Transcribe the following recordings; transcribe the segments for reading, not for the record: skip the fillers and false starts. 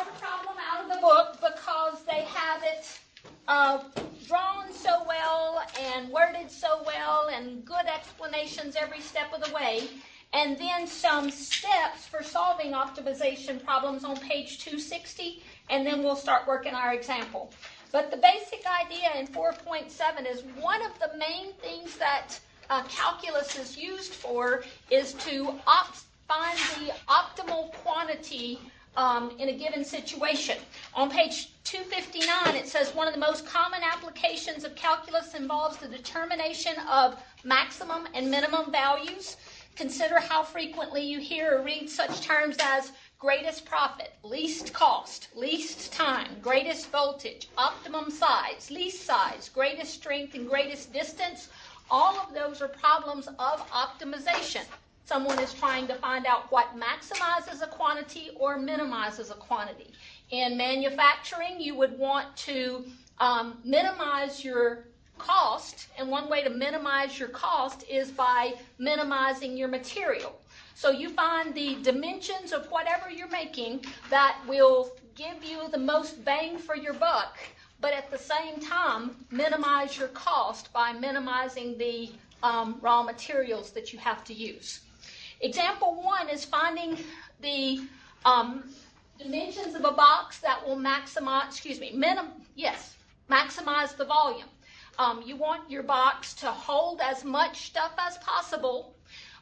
draw the problem out of the book because they have it drawn so well and worded so well and good explanations every step of the way. And then some steps for solving optimization problems on page 260, and then we'll start working our example. But the basic idea in 4.7 is one of the main things that calculus is used for is to find the optimal quantity in a given situation. On page 259, it says one of the most common applications of calculus involves the determination of maximum and minimum values. Consider how frequently you hear or read such terms as greatest profit, least cost, least time, greatest voltage, optimum size, least size, greatest strength, and greatest distance. All of those are problems of optimization. Someone is trying to find out what maximizes a quantity or minimizes a quantity. In manufacturing, you would want to minimize your cost, and one way to minimize your cost is by minimizing your material. So you find the dimensions of whatever you're making that will give you the most bang for your buck, but at the same time minimize your cost by minimizing the raw materials that you have to use. Example 1 is finding the dimensions of a box that will maximize the volume. You want your box to hold as much stuff as possible,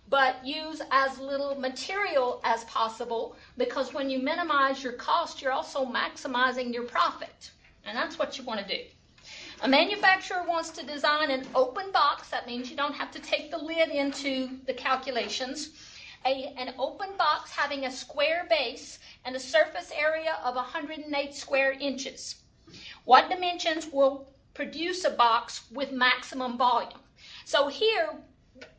but use as little material as possible, because when you minimize your cost, you're also maximizing your profit. And that's what you want to do. A manufacturer wants to design an open box. That means you don't have to take the lid into the calculations. An open box having a square base and a surface area of 108 square inches. What dimensions will produce a box with maximum volume? So here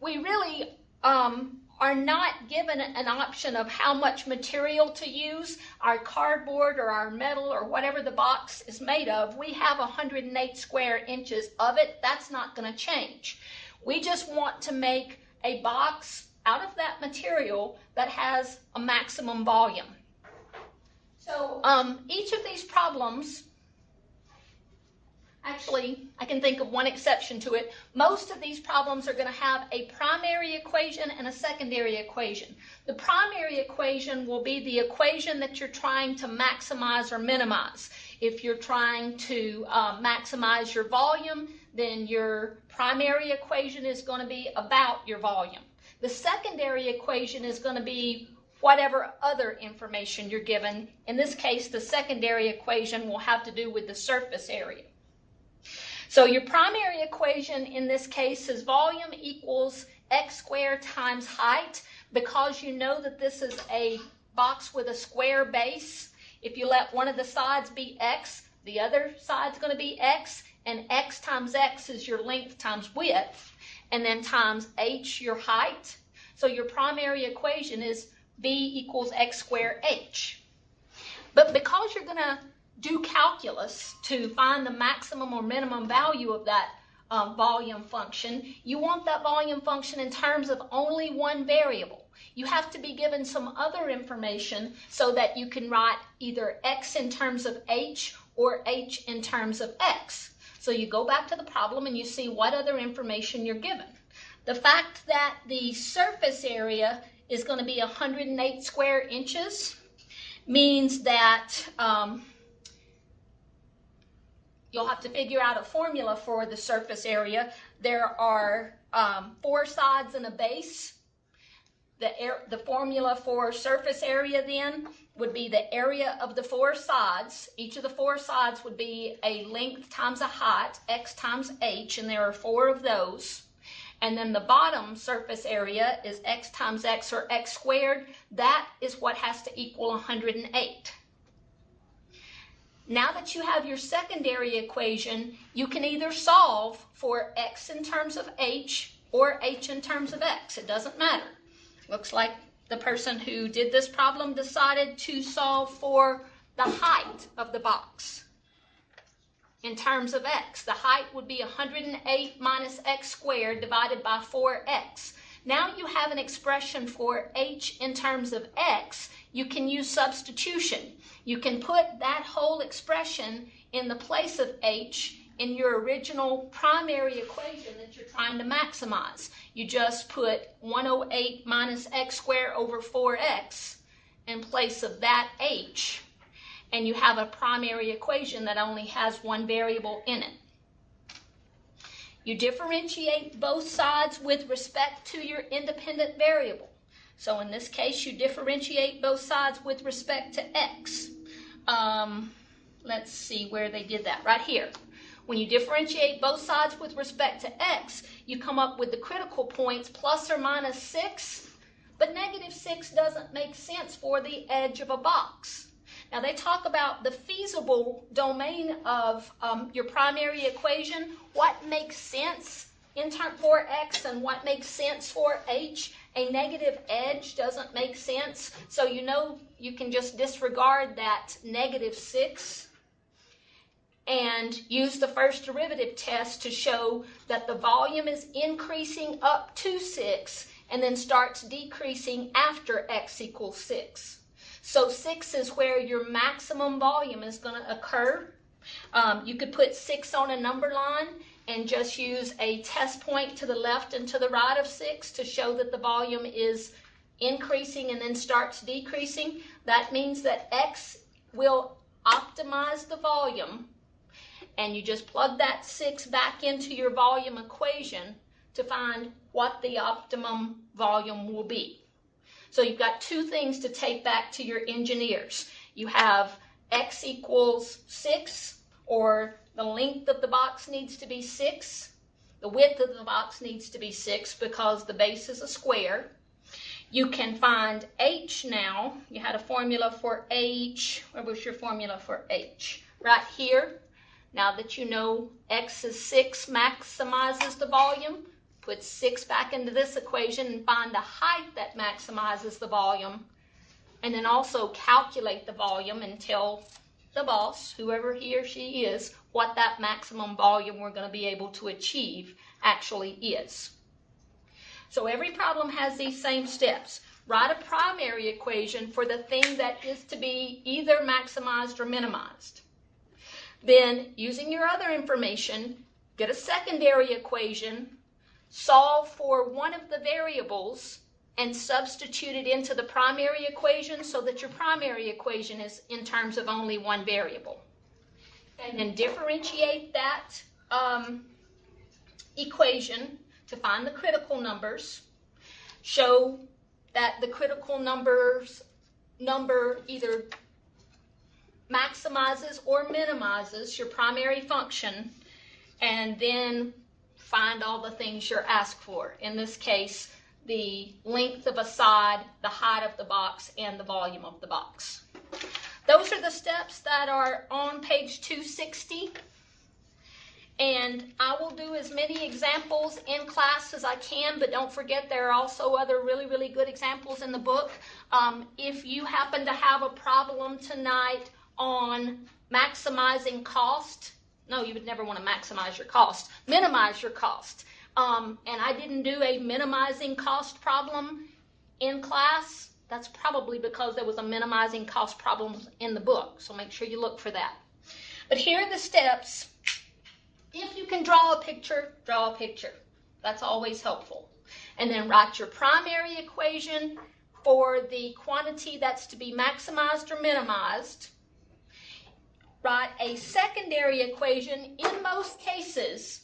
we really are not given an option of how much material to use, our cardboard or our metal or whatever the box is made of. We have 108 square inches of it. That's not going to change. We just want to make a box out of that material that has a maximum volume. So each of these problems, actually, I can think of one exception to it. Most of these problems are going to have a primary equation and a secondary equation. The primary equation will be the equation that you're trying to maximize or minimize. If you're trying to maximize your volume, then your primary equation is going to be about your volume. The secondary equation is going to be whatever other information you're given. In this case, the secondary equation will have to do with the surface area. So your primary equation in this case is volume equals x squared times height. Because you know that this is a box with a square base, if you let one of the sides be x, the other side's going to be x, and x times x is your length times width, and then times h, your height. So your primary equation is b equals x squared h. But because you're going to do calculus to find the maximum or minimum value of that volume function, you want that volume function in terms of only one variable. You have to be given some other information so that you can write either x in terms of h or h in terms of x. So you go back to the problem and you see what other information you're given. The fact that the surface area is going to be 108 square inches means that you'll have to figure out a formula for the surface area. There are 4 sides and a base. The formula for surface area then would be the area of the 4 sides. Each of the 4 sides would be a length times a height, x times h, and there are 4 of those. And then the bottom surface area is x times x, or x squared. That is what has to equal 108. Now that you have your secondary equation, you can either solve for x in terms of h or h in terms of x. It doesn't matter. Looks like the person who did this problem decided to solve for the height of the box. In terms of x, the height would be 108 minus x squared divided by 4x. Now you have an expression for h in terms of x. You can use substitution. You can put that whole expression in the place of h in your original primary equation that you're trying to maximize. You just put 108 minus x squared over 4x in place of that h, and you have a primary equation that only has one variable in it. You differentiate both sides with respect to your independent variable. So in this case, you differentiate both sides with respect to x. Let's see where they did that, right here. When you differentiate both sides with respect to x, you come up with the critical points plus or minus 6, but negative 6 doesn't make sense for the edge of a box. Now they talk about the feasible domain of your primary equation, what makes sense for x and what makes sense for h. A negative edge doesn't make sense, so you know you can just disregard that negative 6 and use the first derivative test to show that the volume is increasing up to 6 and then starts decreasing after x equals 6. So 6 is where your maximum volume is going to occur. You could put 6 on a number line and just use a test point to the left and to the right of 6 to show that the volume is increasing and then starts decreasing. That means that x will optimize the volume, and you just plug that 6 back into your volume equation to find what the optimum volume will be. So you've got two things to take back to your engineers. You have x equals 6, or the length of the box needs to be 6. The width of the box needs to be 6 because the base is a square. You can find h now. You had a formula for h. Where was your formula for h? Right here. Now that you know x is 6 maximizes the volume, put 6 back into this equation and find the height that maximizes the volume, and then also calculate the volume and tell the boss, whoever he or she is, what that maximum volume we're going to be able to achieve actually is. So every problem has these same steps. Write a primary equation for the thing that is to be either maximized or minimized. Then, using your other information, get a secondary equation, solve for one of the variables, and substitute it into the primary equation so that your primary equation is in terms of only one variable. And then differentiate that equation to find the critical numbers. Show that the critical number either maximizes or minimizes your primary function, and then find all the things you're asked for. In this case, the length of a side, the height of the box, and the volume of the box. Those are the steps that are on page 260. And I will do as many examples in class as I can, but don't forget there are also other really, really good examples in the book. If you happen to have a problem tonight on maximizing cost, no, you would never want to maximize your cost, minimize your cost. And I didn't do a minimizing cost problem in class. That's probably because there was a minimizing cost problem in the book, so make sure you look for that. But here are the steps. If you can draw a picture, draw a picture. That's always helpful. And then write your primary equation for the quantity that's to be maximized or minimized. Write a secondary equation in most cases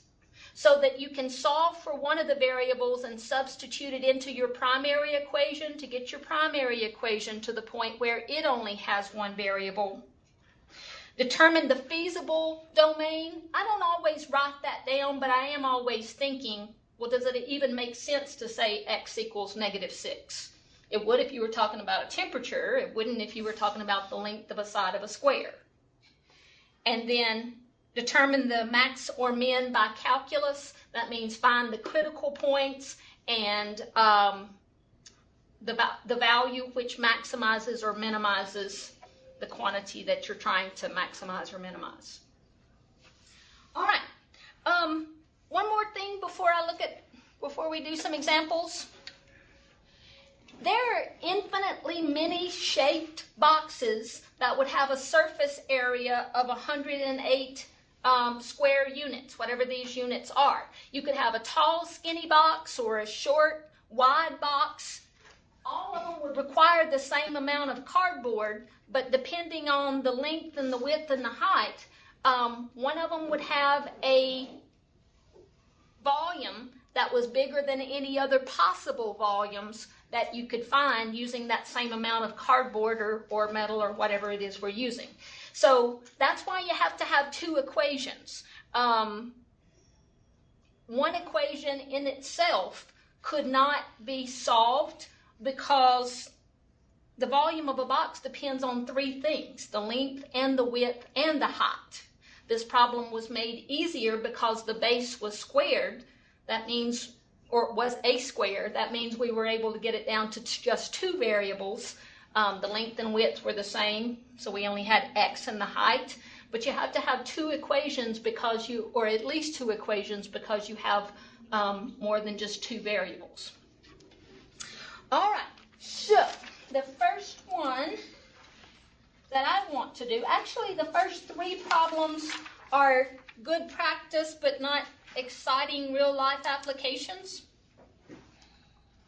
so that you can solve for one of the variables and substitute it into your primary equation to get your primary equation to the point where it only has one variable. Determine the feasible domain. I don't always write that down, but I am always thinking, well, does it even make sense to say x equals -6? It would if you were talking about a temperature. It wouldn't if you were talking about the length of a side of a square. And then determine the max or min by calculus. That means find the critical points and the value which maximizes or minimizes the quantity that you're trying to maximize or minimize. All right. One more thing before we do some examples. There are infinitely many shaped boxes that would have a surface area of 108 square units, whatever these units are. You could have a tall, skinny box or a short, wide box. All of them would require the same amount of cardboard, but depending on the length and the width and the height, one of them would have a volume that was bigger than any other possible volumes that you could find using that same amount of cardboard or metal or whatever it is we're using. So that's why you have to have two equations. One equation in itself could not be solved because the volume of a box depends on three things: the length and the width and the height. This problem was made easier because the base was squared. That means, or was a square, that means we were able to get it down to just two variables. The length and width were the same, so we only had x and the height. But you have to have two equations because you, or at least two equations because you have more than just two variables. All right, so the first one that I want to do, actually the first three problems are good practice but not exciting real life applications.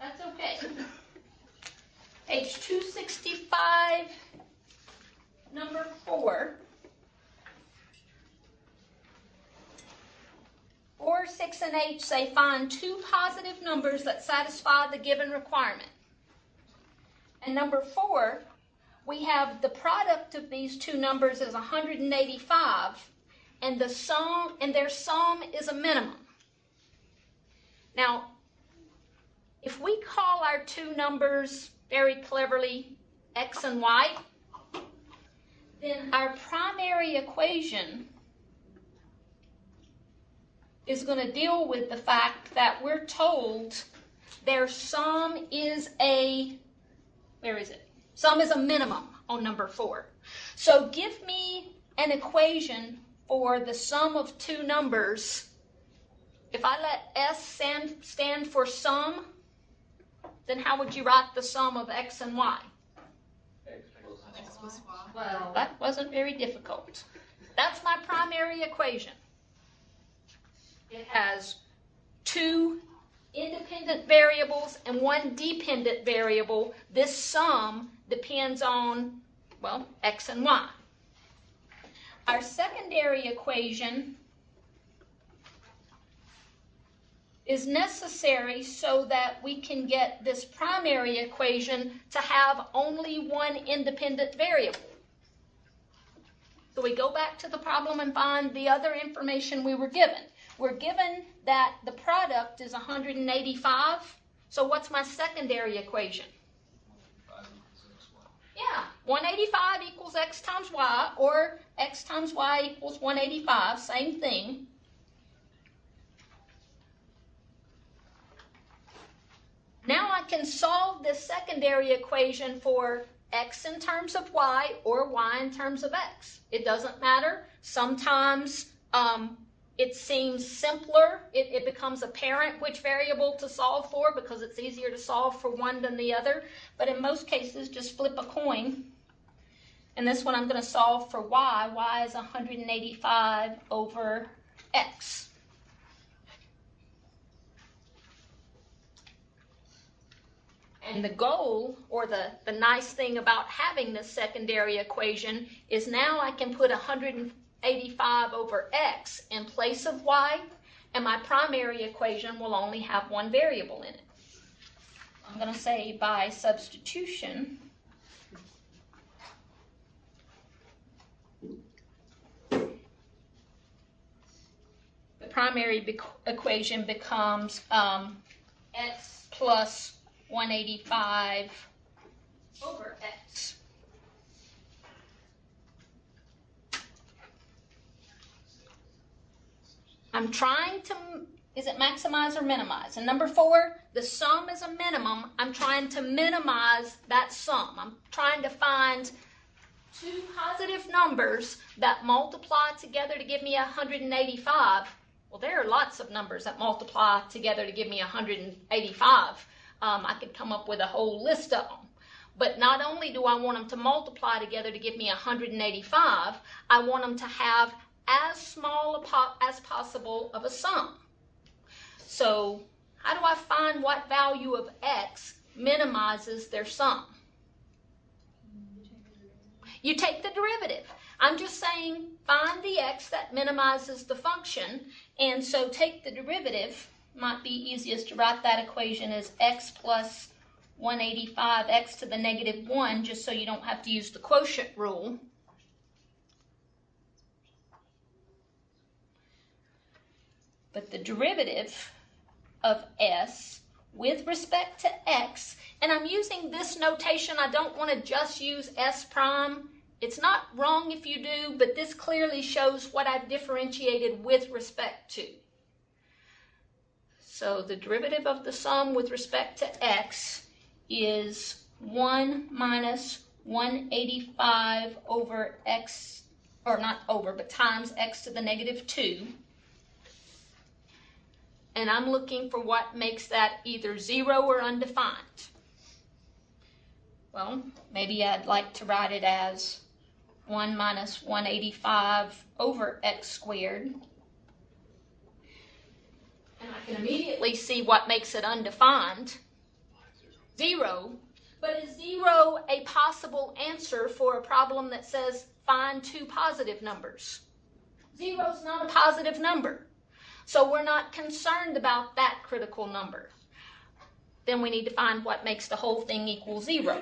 That's okay. Page 265, number 4. 4, 6, and 8 say find two positive numbers that satisfy the given requirement. And number 4, we have the product of these two numbers is 185, and the sum, and their sum is a minimum. Now, if we call our two numbers very cleverly x and y, then our primary equation is going to deal with the fact that we're told their sum is a, where is it? Sum is a minimum on number 4. So give me an equation for the sum of two numbers. If I let S stand for sum, then how would you write the sum of x and y? X plus y. Well, that wasn't very difficult. That's my primary equation. It has two independent variables and one dependent variable. This sum depends on, well, x and y. Our secondary equation is necessary so that we can get this primary equation to have only one independent variable. So we go back to the problem and find the other information we were given. We're given that the product is 185. So what's my secondary equation? Yeah, 185 equals x times y, or x times y equals 185, same thing. Now I can solve this secondary equation for x in terms of y or y in terms of x. It doesn't matter. Sometimes it seems simpler. It becomes apparent which variable to solve for because it's easier to solve for one than the other. But in most cases, just flip a coin. And this one I'm going to solve for y. Y is 185 over x. And the goal, or the nice thing about having this secondary equation, is now I can put 185 over x in place of y, and my primary equation will only have one variable in it. I'm going to say by substitution, the primary equation becomes x plus 185 over x. I'm trying to, is it maximize or minimize? And number 4, the sum is a minimum. I'm trying to minimize that sum. I'm trying to find two positive numbers that multiply together to give me 185. Well, there are lots of numbers that multiply together to give me 185. I could come up with a whole list of them. But not only do I want them to multiply together to give me 185, I want them to have as small as possible of a sum. So how do I find what value of x minimizes their sum? You take the derivative. I'm just saying find the x that minimizes the function, and so take the derivative. Might be easiest to write that equation as x plus 185 x to the negative 1, just so you don't have to use the quotient rule. But the derivative of s with respect to x, and I'm using this notation, I don't want to just use s prime. It's not wrong if you do, but this clearly shows what I've differentiated with respect to. So the derivative of the sum with respect to x is 1 minus 185 over x, or not over, but times x to the negative 2. And I'm looking for what makes that either 0 or undefined. Well, maybe I'd like to write it as 1 minus 185 over x squared. And I can immediately see what makes it undefined. 0. But is 0 a possible answer for a problem that says find two positive numbers? 0 is not a positive number. So we're not concerned about that critical number. Then we need to find what makes the whole thing equal 0.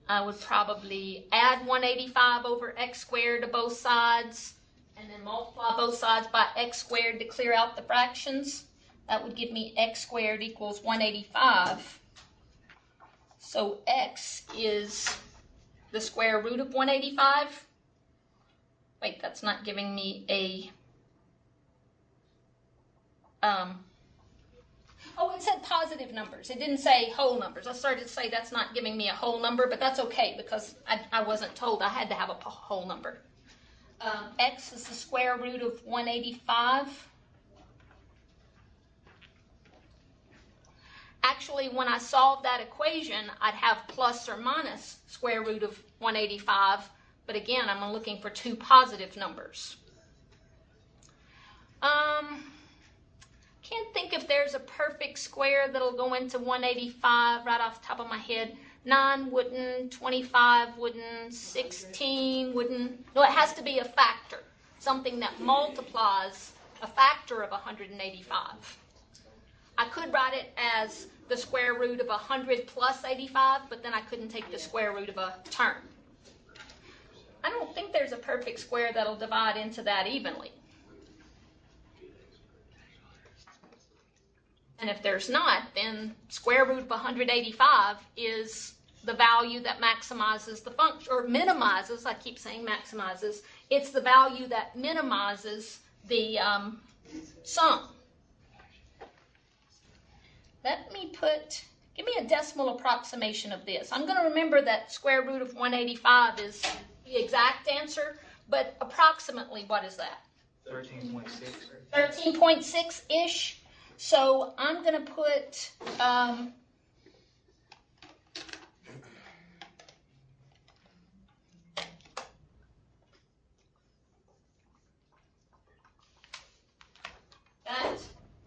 I would probably add 185 over x squared to both sides, and then multiply both sides by x squared to clear out the fractions. That would give me x squared equals 185. So x is the square root of 185. Wait, that's not giving me a... Oh, it said positive numbers. It didn't say whole numbers. I started to say that's not giving me a whole number, but that's okay because I wasn't told I had to have a whole number. X is the square root of 185. Actually, when I solve that equation, I'd have plus or minus square root of 185, but again, I'm looking for two positive numbers. Can't think if there's a perfect square that'll go into 185 right off the top of my head. 9 wouldn't, 25 wouldn't, 16 wouldn't. No, it has to be a factor, something that multiplies a factor of 185. I could write it as the square root of 100 plus 85, but then I couldn't take the square root of a term. I don't think there's a perfect square that'll divide into that evenly. And if there's not, then square root of 185 is the value that maximizes the function, or minimizes, I keep saying maximizes, it's the value that minimizes the sum. Let me give me a decimal approximation of this. I'm going to remember that square root of 185 is the exact answer, but approximately what is that? 13.6. 13.6-ish. So I'm going to put that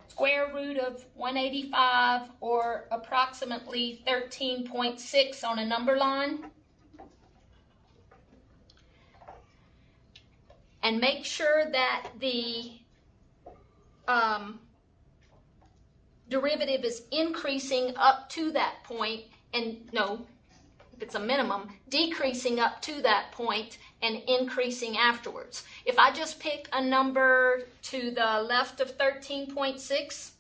square root of 185, or approximately 13.6 on a number line. And make sure that the derivative is increasing up to that point, and no, if it's a minimum, decreasing up to that point and increasing afterwards. If I just pick a number to the left of 13.6,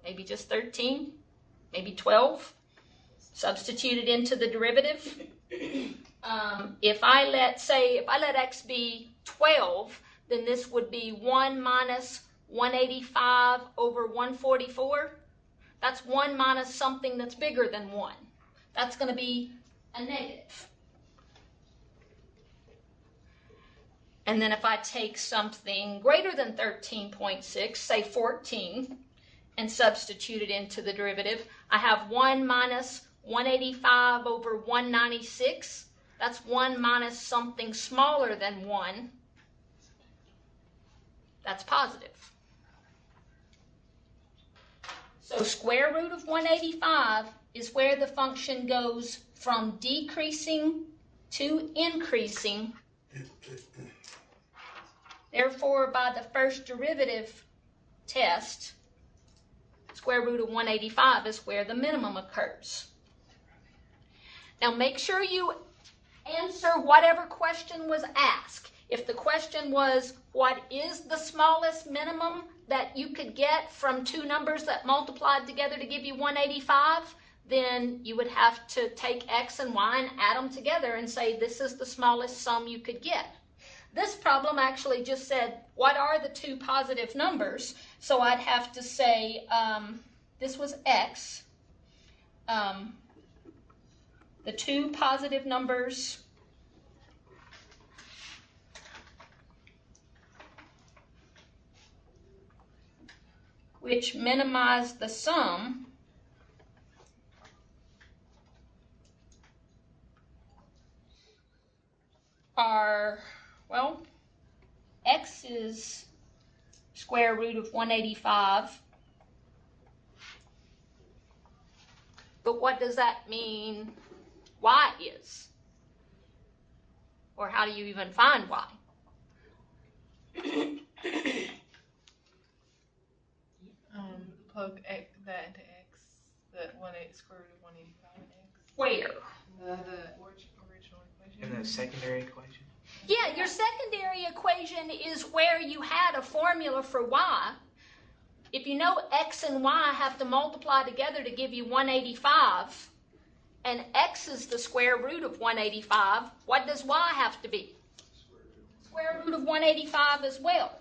maybe just 13, maybe 12, substitute it into the derivative. If I let x be 12, then this would be 1 minus 185 over 144. That's 1 minus something that's bigger than 1. That's going to be a negative. And then if I take something greater than 13.6, say 14, and substitute it into the derivative. I have 1 minus 185 over 196. That's 1 minus something smaller than 1. That's positive. So square root of 185 is where the function goes from decreasing to increasing. Therefore, by the first derivative test, square root of 185 is where the minimum occurs. Now make sure you answer whatever question was asked. If the question was, what is the smallest minimum that you could get from two numbers that multiplied together to give you 185, then you would have to take x and y and add them together and say this is the smallest sum you could get. This problem actually just said, what are the two positive numbers? So I'd have to say, this was x. The two positive numbers which minimize the sum are, well, x is square root of 185. But what does that mean y is? Or how do you even find y? Plug that into x, that 1x square root of 185 x. Where? The original equation. In the secondary equation? Yeah, your secondary equation is where you had a formula for y. If you know x and y have to multiply together to give you 185, and x is the square root of 185, what does y have to be? Square root of 185 as well.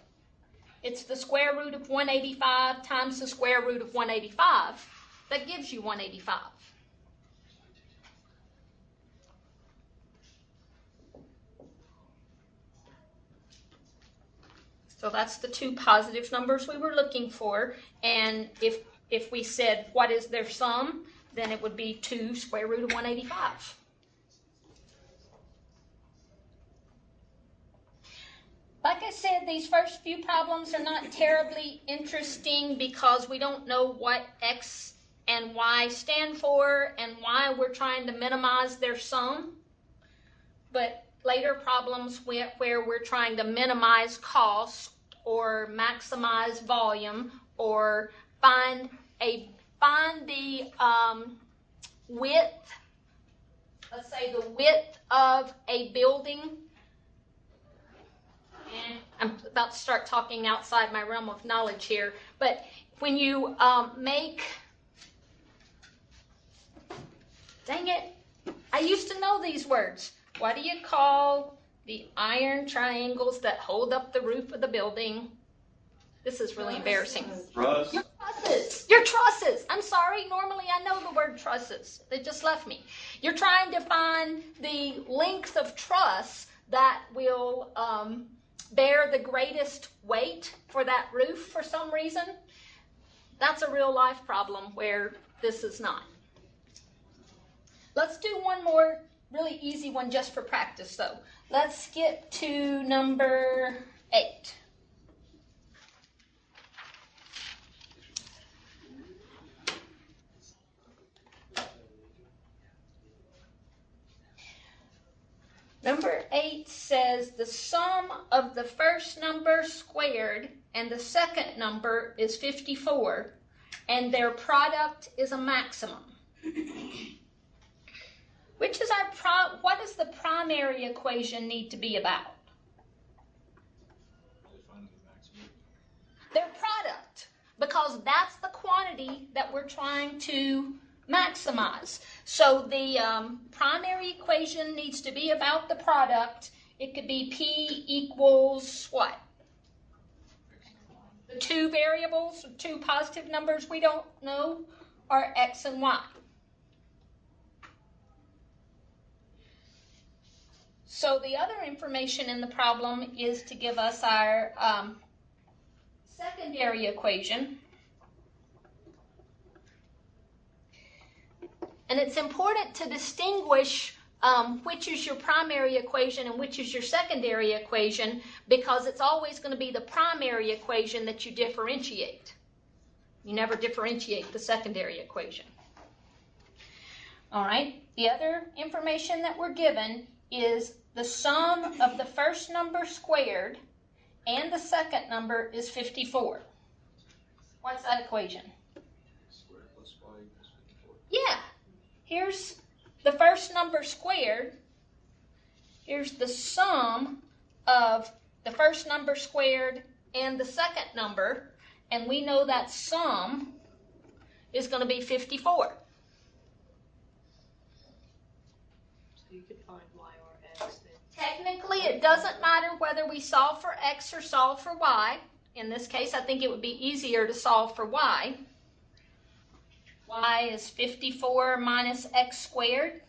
It's the square root of 185 times the square root of 185 that gives you 185. So that's the two positive numbers we were looking for. And if we said what is their sum, then it would be 2 square root of 185. Like I said, these first few problems are not terribly interesting because we don't know what x and y stand for and why we're trying to minimize their sum. But later problems where we're trying to minimize cost or maximize volume or find the width, let's say the width of a building. And I'm about to start talking outside my realm of knowledge here, but when you dang it, I used to know these words. What do you call the iron triangles that hold up the roof of the building? This is really embarrassing. Truss. Your trusses. Your trusses. I'm sorry. Normally I know the word trusses. It just left me. You're trying to find the length of truss that will bear the greatest weight for that roof for some reason. That's a real life problem where this is not. Let's do one more really easy one just for practice though. Let's skip to number 8. Number 8 says the sum of the first number squared and the second number is 54, and their product is a maximum. Which is what does the primary equation need to be about? Their product, because that's the quantity that we're trying to maximize. So the primary equation needs to be about the product. It could be P equals what? The two variables, the two positive numbers we don't know are x and y. So the other information in the problem is to give us our secondary equation. And it's important to distinguish which is your primary equation and which is your secondary equation, because it's always going to be the primary equation that you differentiate. You never differentiate the secondary equation. All right, the other information that we're given is the sum of the first number squared and the second number is 54. What's that equation? Squared plus y equals 54. Yeah, here's the first number squared. Here's the sum of the first number squared and the second number, and we know that sum is going to be 54. So you could find y or x then. Technically, it doesn't matter whether we solve for x or solve for y. In this case, I think it would be easier to solve for y. Y is 54 minus x squared.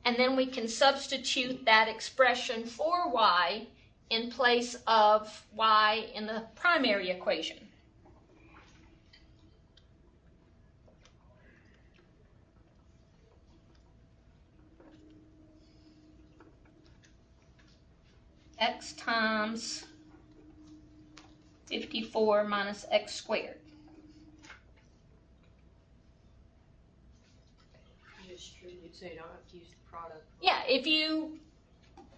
And then we can substitute that expression for y in place of y in the primary equation. X times 54 minus x squared. You'd say you don't have to use the product. Yeah, if you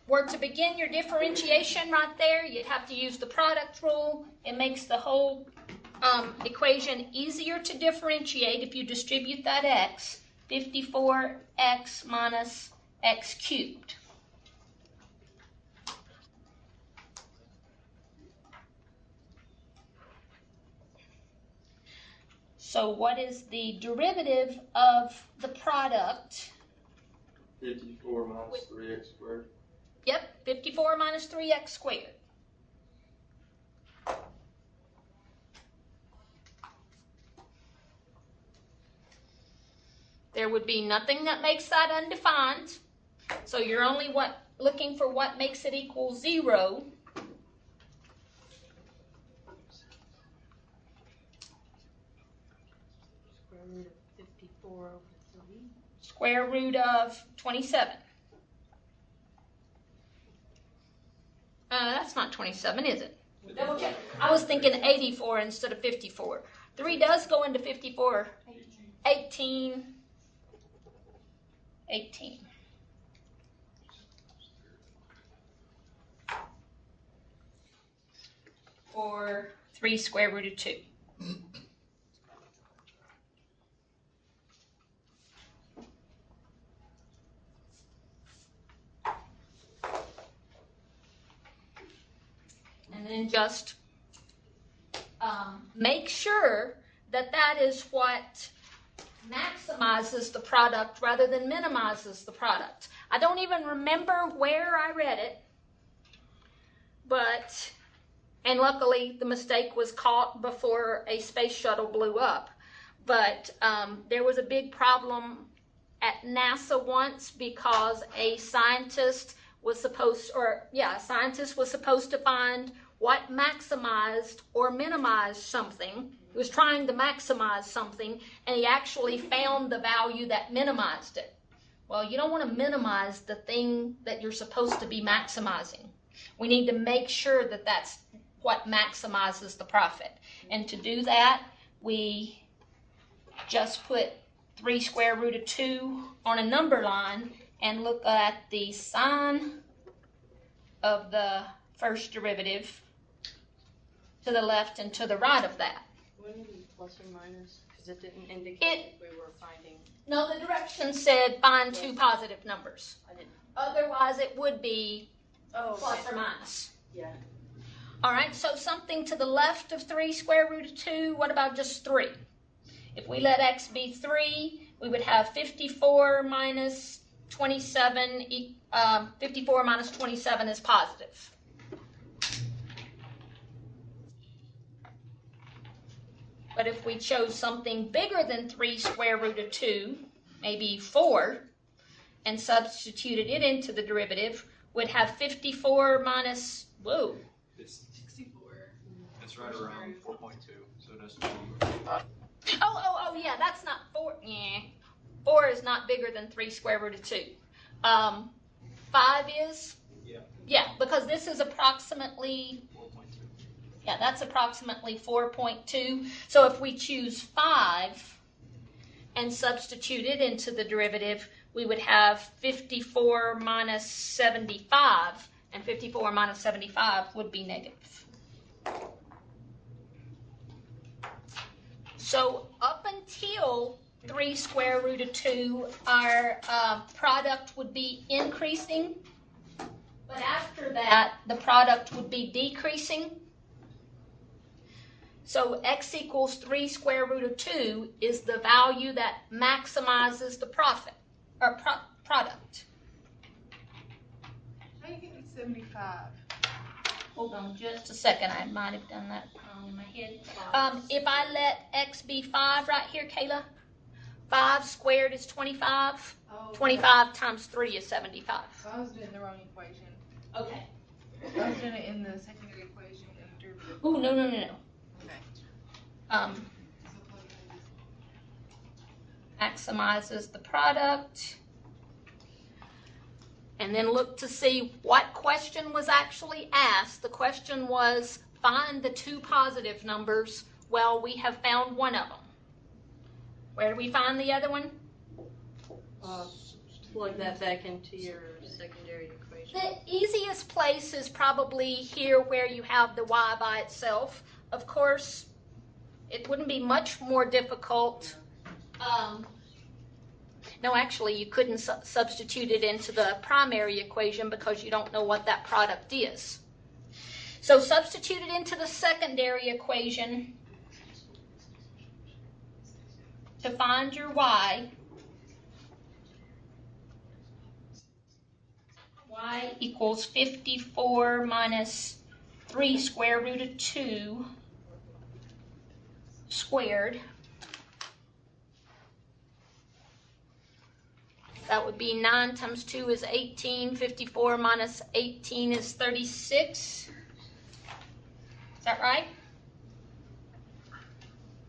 were to begin your differentiation right there, you'd have to use the product rule. It makes the whole equation easier to differentiate if you distribute that x. 54x minus x cubed. So what is the derivative of the product? 54 minus 3x squared. Yep, 54 minus 3x squared. There would be nothing that makes that undefined. So you're only looking for what makes it equal 0. Square root of 54 over 3. Square root of 27. That's not 27, is it? Double check. I was thinking 84 instead of 54. 3 does go into 54. 18. 18. Or 3 square root of 2. And then just make sure that that is what maximizes the product rather than minimizes the product. I don't even remember where I read it, and luckily the mistake was caught before a space shuttle blew up. But there was a big problem at NASA once because a scientist was supposed to find what maximized or minimized something. He was trying to maximize something, and he actually found the value that minimized it. Well, you don't want to minimize the thing that you're supposed to be maximizing. We need to make sure that that's what maximizes the profit. And to do that, we just put 3 square root of 2 on a number line and look at the sign of the first derivative to the left and to the right of that. Wouldn't it be plus or minus? Because it didn't indicate if we were finding. No, the directions said find 2 positive numbers. I didn't. Otherwise, it would be plus okay. or minus. Yeah. All right, so something to the left of 3 square root of 2, what about just 3? If we let x be 3, we would have 54 minus 27, 54 minus 27 is positive. But if we chose something bigger than 3 square root of 2, maybe 4, and substituted it into the derivative, we'd have 54 minus, whoa. It's 64. It's right around 4.2, so it doesn't. 4 is not bigger than 3 square root of 2. 5 is? Yeah. Yeah, because this is approximately, 4.2. yeah, that's approximately 4.2. So if we choose 5 and substitute it into the derivative, we would have 54 minus 75, and 54 minus 75 would be negative. So up until 3 square root of 2, our product would be increasing, but after that, the product would be decreasing. So x equals 3 square root of 2 is the value that maximizes the profit, or product. How do you get to 75? Hold on just a second, I might have done that wrong in my head. If I let x be 5 right here, Kayla, 5 squared is 25. Oh, 25 times 3 is 75. So I was doing the wrong equation. Okay. I was doing it in the secondary equation and derivative. Ooh, no. Okay. So plug it in. Maximizes the product. And then look to see what question was actually asked. The question was, find the 2 positive numbers. Well, we have found one of them. Where do we find the other one? Plug that back into your secondary equation. The easiest place is probably here where you have the y by itself. Of course, it wouldn't be much more difficult. No, actually, you couldn't substitute it into the primary equation because you don't know what that product is. So substitute it into the secondary equation to find your y. Y equals 54 minus 3 square root of 2 squared. That would be 9 times 2 is 18. 54 minus 18 is 36. Is that right?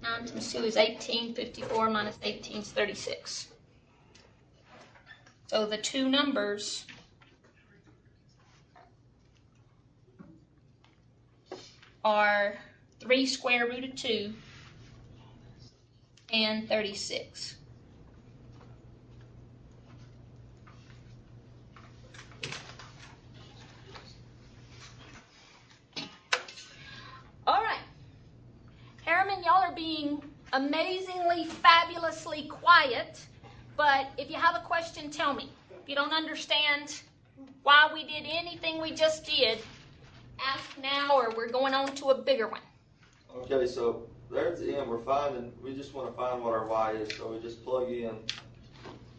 9 times 2 is 18. 54 minus 18 is 36. So the 2 numbers are 3 square root of 2 and 36. All right. Harriman, y'all are being amazingly, fabulously quiet, but if you have a question, tell me. If you don't understand why we did anything we just did, ask now or we're going on to a bigger one. Okay, so there at the end, we just want to find what our y is, so we just plug in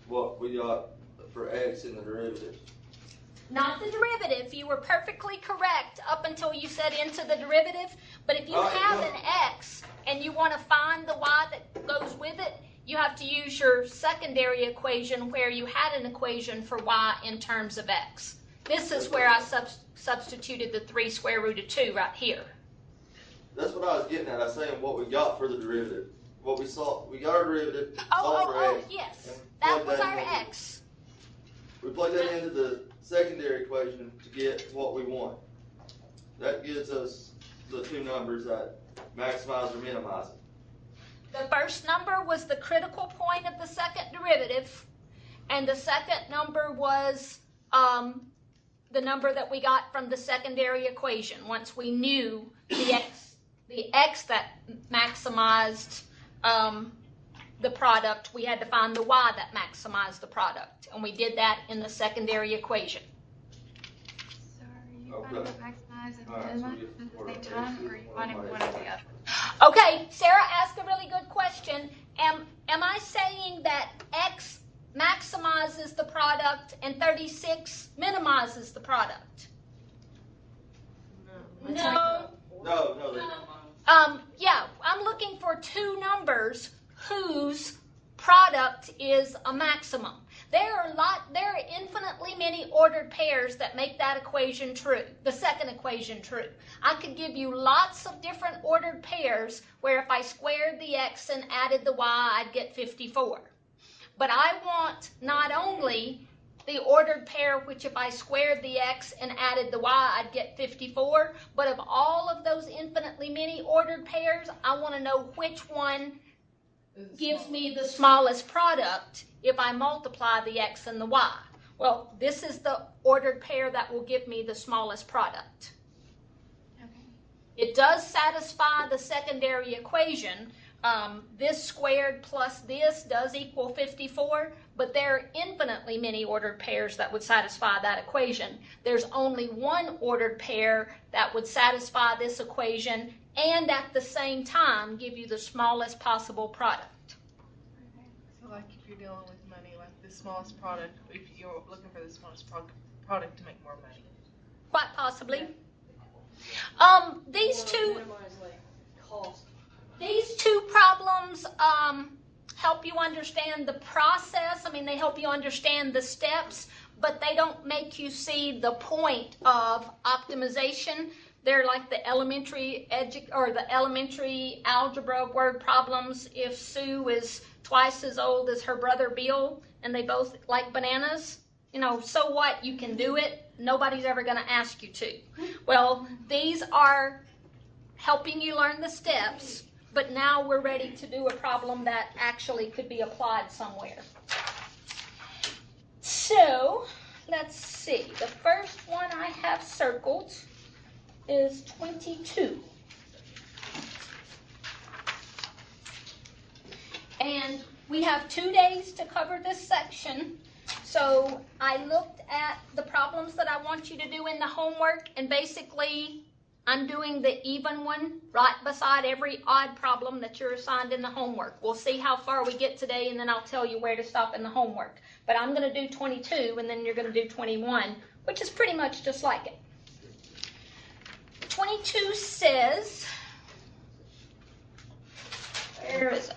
what we got for x in the derivative. Not the derivative. You were perfectly correct up until you said into the derivative, but if you have an x and you want to find the y that goes with it, you have to use your secondary equation where you had an equation for y in terms of x. This is where I substituted the 3 square root of 2 right here. That's what I was getting at. I was saying what we got for the derivative. What we saw, we got our derivative. Yes. That was our x. We plug that into the secondary equation to get what we want. That gives us the 2 numbers that maximize or minimize it. The first number was the critical point of the second derivative, and the second number was the number that we got from the secondary equation. Once we knew the x that maximized the product, we had to find the y that maximized the product, and we did that in the secondary equation. So are you finding what maximize and minimize at the same time, or are you finding one or the other? Okay, Sarah asked a really good question. Am I saying that x maximizes the product and 36 minimizes the product? No. No. Yeah, I'm looking for 2 numbers whose product is a maximum. There are infinitely many ordered pairs that make that equation true, the second equation true. I could give you lots of different ordered pairs where if I squared the x and added the y, I'd get 54. But I want not only the ordered pair, which if I squared the x and added the y, I'd get 54, but of all of those infinitely many ordered pairs, I want to know which one gives me the smallest product if I multiply the x and the y. Well, this is the ordered pair that will give me the smallest product. Okay. It does satisfy the secondary equation. This squared plus this does equal 54, but there are infinitely many ordered pairs that would satisfy that equation. There's only one ordered pair that would satisfy this equation and at the same time give you the smallest possible product. Okay. So like if you're dealing with money, like the smallest product, if you're looking for the smallest product to make more money. Quite possibly. These two Minimize like cost. These two problems help you understand the process. I mean, they help you understand the steps, but they don't make you see the point of optimization. They're like the elementary algebra word problems. If Sue is twice as old as her brother Bill and they both like bananas, you know, so what? You can do it. Nobody's ever going to ask you to. Well, these are helping you learn the steps, but now we're ready to do a problem that actually could be applied somewhere. So, let's see. The first one I have circled is 22. And we have 2 days to cover this section. So I looked at the problems that I want you to do in the homework, and basically I'm doing the even one right beside every odd problem that you're assigned in the homework. We'll see how far we get today, and then I'll tell you where to stop in the homework. But I'm going to do 22, and then you're going to do 21, which is pretty much just like it. 22 says, where is it?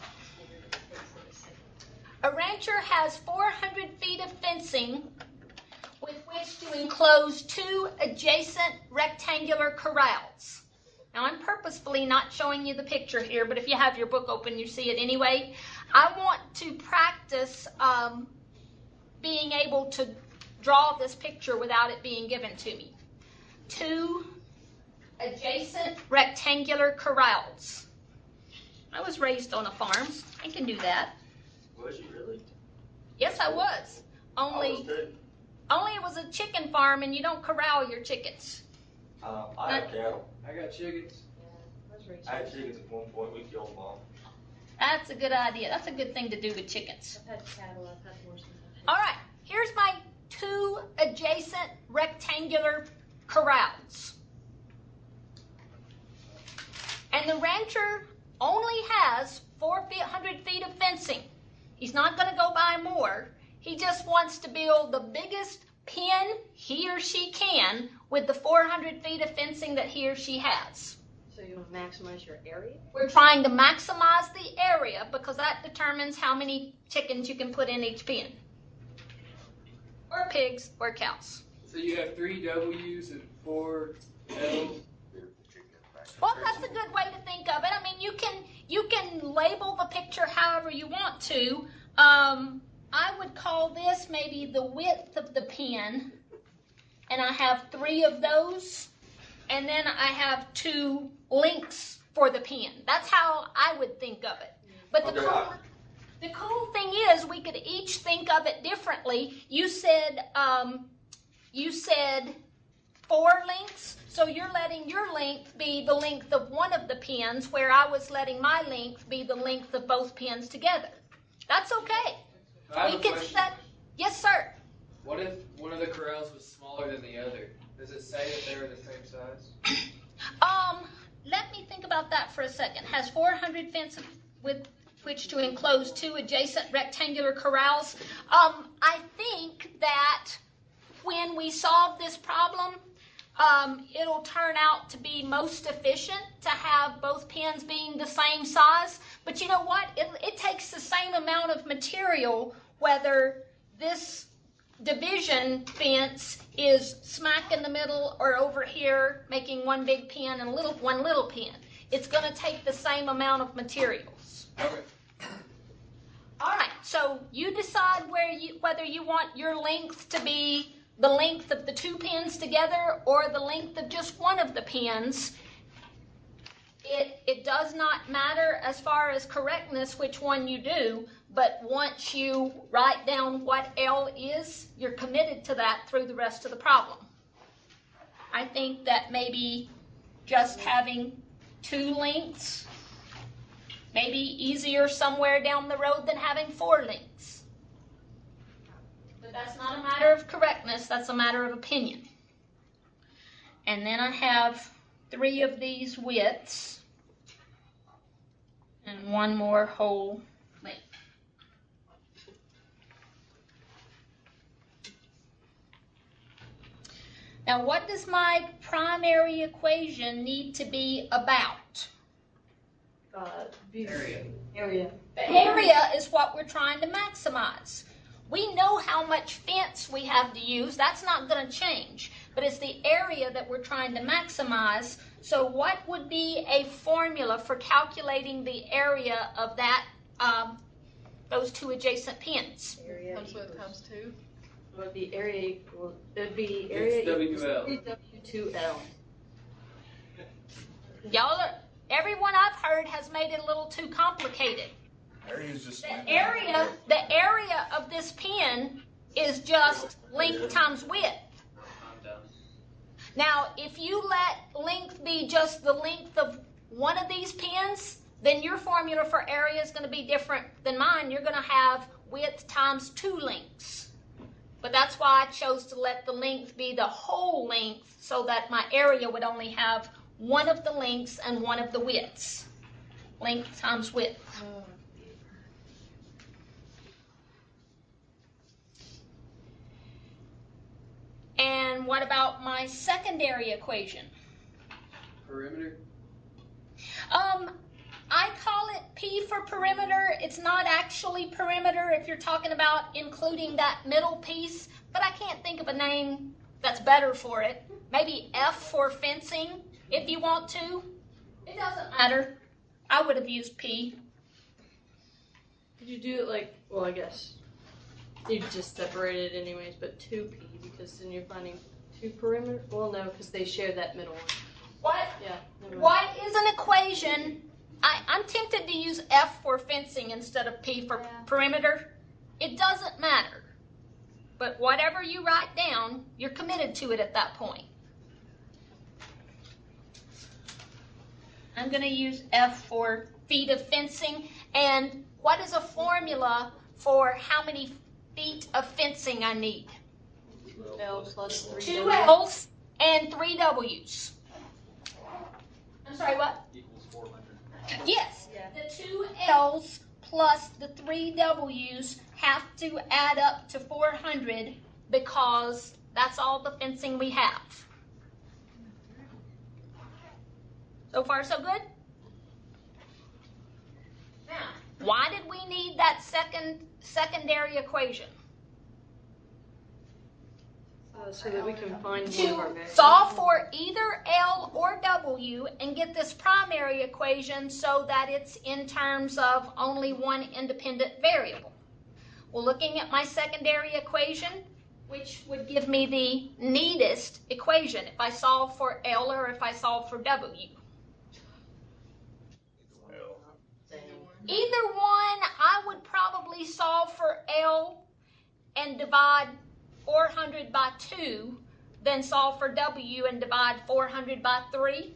A rancher has 400 feet of fencing with which to enclose 2 adjacent rectangular corrals. Now, I'm purposefully not showing you the picture here, but if you have your book open, you see it anyway. I want to practice being able to draw this picture without it being given to me. 2 adjacent rectangular corrals. I was raised on a farm. I can do that. Was you really? Yes, I was. Only it was a chicken farm, and you don't corral your chickens. I have cattle. I got chickens. I had chickens at one point. We killed them all. That's a good idea. That's a good thing to do with chickens. I've had cattle, I've had horses. All right, here's my 2 adjacent rectangular corrals. And the rancher only has 400 feet of fencing. He's not going to go buy more. He just wants to build the biggest pen he or she can with the 400 feet of fencing that he or she has. So you want to maximize your area? We're trying to maximize the area because that determines how many chickens you can put in each pen. Or pigs, or cows. So you have 3 W's and 4 L's. Well, that's a good way to think of it. I mean, you can label the picture however you want to. I would call this maybe the width of the pen, and I have 3 of those, and then I have 2 lengths for the pen. That's how I would think of it. But the cool thing is we could each think of it differently. You said 4 lengths, so you're letting your length be the length of one of the pens, where I was letting my length be the length of both pens together. That's okay. I have We a can question. set. Yes, sir. What if one of the corrals was smaller than the other? Does it say that they were the same size? Let me think about that for a second. Has 400 fence with which to enclose 2 adjacent rectangular corrals. I think that when we solve this problem, it'll turn out to be most efficient to have both pens being the same size. But you know what? It takes the same amount of material whether this division fence is smack in the middle or over here making one big pen and one little pen. It's going to take the same amount of materials. Okay. All right, so So you decide whether you want your length to be the length of the 2 pins together or the length of just one of the pins. It does not matter as far as correctness which one you do, but once you write down what L is, you're committed to that through the rest of the problem. I think that maybe just having 2 lengths may be easier somewhere down the road than having 4 lengths. But that's not a matter of correctness, that's a matter of opinion. And then I have 3 of these widths and 1 more whole length. Now, what does my primary equation need to be about? Area. The area is what we're trying to maximize. We know how much fence we have to use. That's not going to change. But it's the area that we're trying to maximize. So what would be a formula for calculating the area of that, those 2 adjacent pins? Area Times what, times 2? Well, the area equal, it'd be area equals WL. 3W2L. Everyone I've heard has made it a little too complicated. Area's just The area of this pin is just length times width. I'm done. Now, if you let length be just the length of one of these pins, then your formula for area is going to be different than mine. You're going to have width times 2 lengths. But that's why I chose to let the length be the whole length so that my area would only have 1 of the lengths and 1 of the widths. Length times width. And what about my secondary equation? Perimeter? I call it P for perimeter. It's not actually perimeter if you're talking about including that middle piece, but I can't think of a name that's better for it. Maybe F for fencing if you want to. It doesn't matter. I would have used P. Could you do it like, well, I guess you just separate it anyways, but 2P, because then you're finding 2 perimeter? Well, no, because they share that middle one. What? Yeah. never mind. What is an equation? I'm tempted to use F for fencing instead of P for perimeter. It doesn't matter. But whatever you write down, you're committed to it at that point. I'm going to use F for feet of fencing. And what is a formula for how many feet of fencing I need? L plus 3W. 2 L's and 3 W's. I'm sorry, what? Equals 400. Yes, Yeah. the 2 L's plus the 3 W's have to add up to 400 because that's all the fencing we have. So far, so good? Now, why did we need that secondary equation? So that we can find one of our To variables. solve for either L or W and get this primary equation so that it's in terms of only one independent variable. Well, looking at my secondary equation, which would give me the neatest equation if I solve for L or if I solve for W. Either one, I would probably solve for L and divide 400 by 2, then solve for W and divide 400 by 3,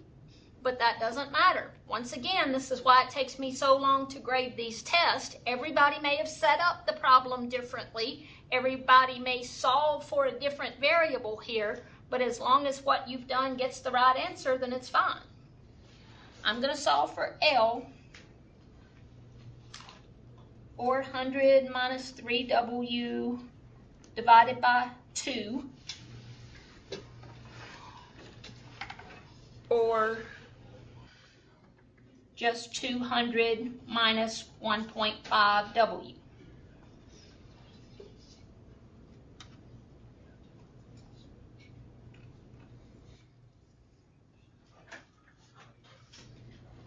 but that doesn't matter. Once again, this is why it takes me so long to grade these tests. Everybody may have set up the problem differently. Everybody may solve for a different variable here, but as long as what you've done gets the right answer, then it's fine. I'm going to solve for L. 400 minus 3W divided by 2, or just 200 minus 1.5 W.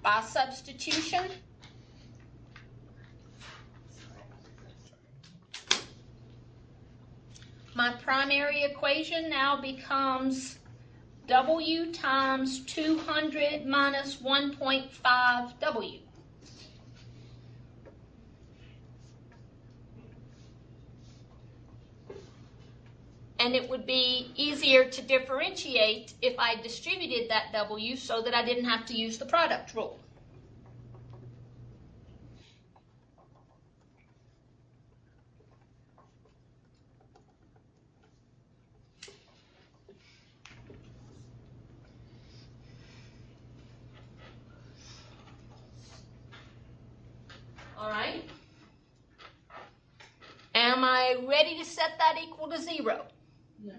By substitution, my primary equation now becomes W times 200 minus 1.5 W. And it would be easier to differentiate if I distributed that W so that I didn't have to use the product rule. All right. Am I ready to set that equal to 0? No.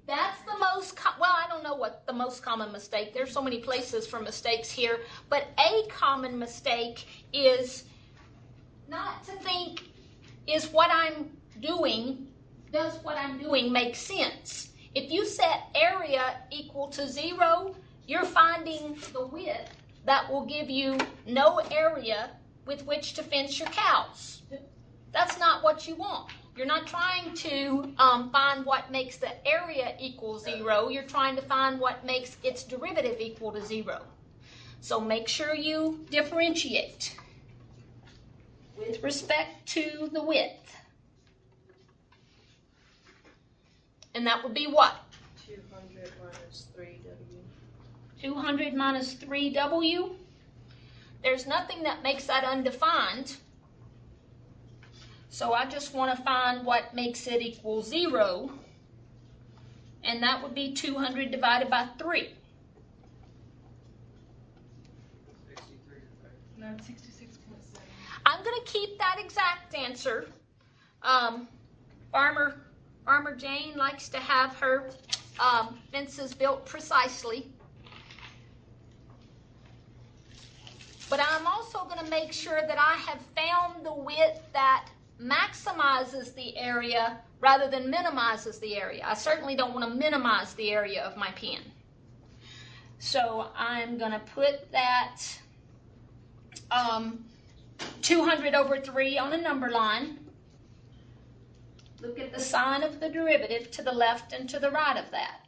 That's the most, well, I don't know what the most common mistake. There's so many places for mistakes here, but a common mistake is not to think, is what I'm doing, does what I'm doing make sense? If you set area equal to 0, you're finding the width that will give you no area with which to fence your cows. That's not what you want. You're not trying to find what makes the area equal 0. You're trying to find what makes its derivative equal to 0. So make sure you differentiate with respect to the width. And that would be what? 200 minus 3W. 200 minus 3W. There's nothing that makes that undefined. So I just want to find what makes it equal 0. And that would be 200 divided by 3. 63. No, it's 66.7. I'm going to keep that exact answer. Farmer Jane likes to have her fences built precisely. But I'm also going to make sure that I have found the width that maximizes the area rather than minimizes the area. I certainly don't want to minimize the area of my pen. So I'm going to put that 200 over 3 on a number line. Look at the sign of the derivative to the left and to the right of that.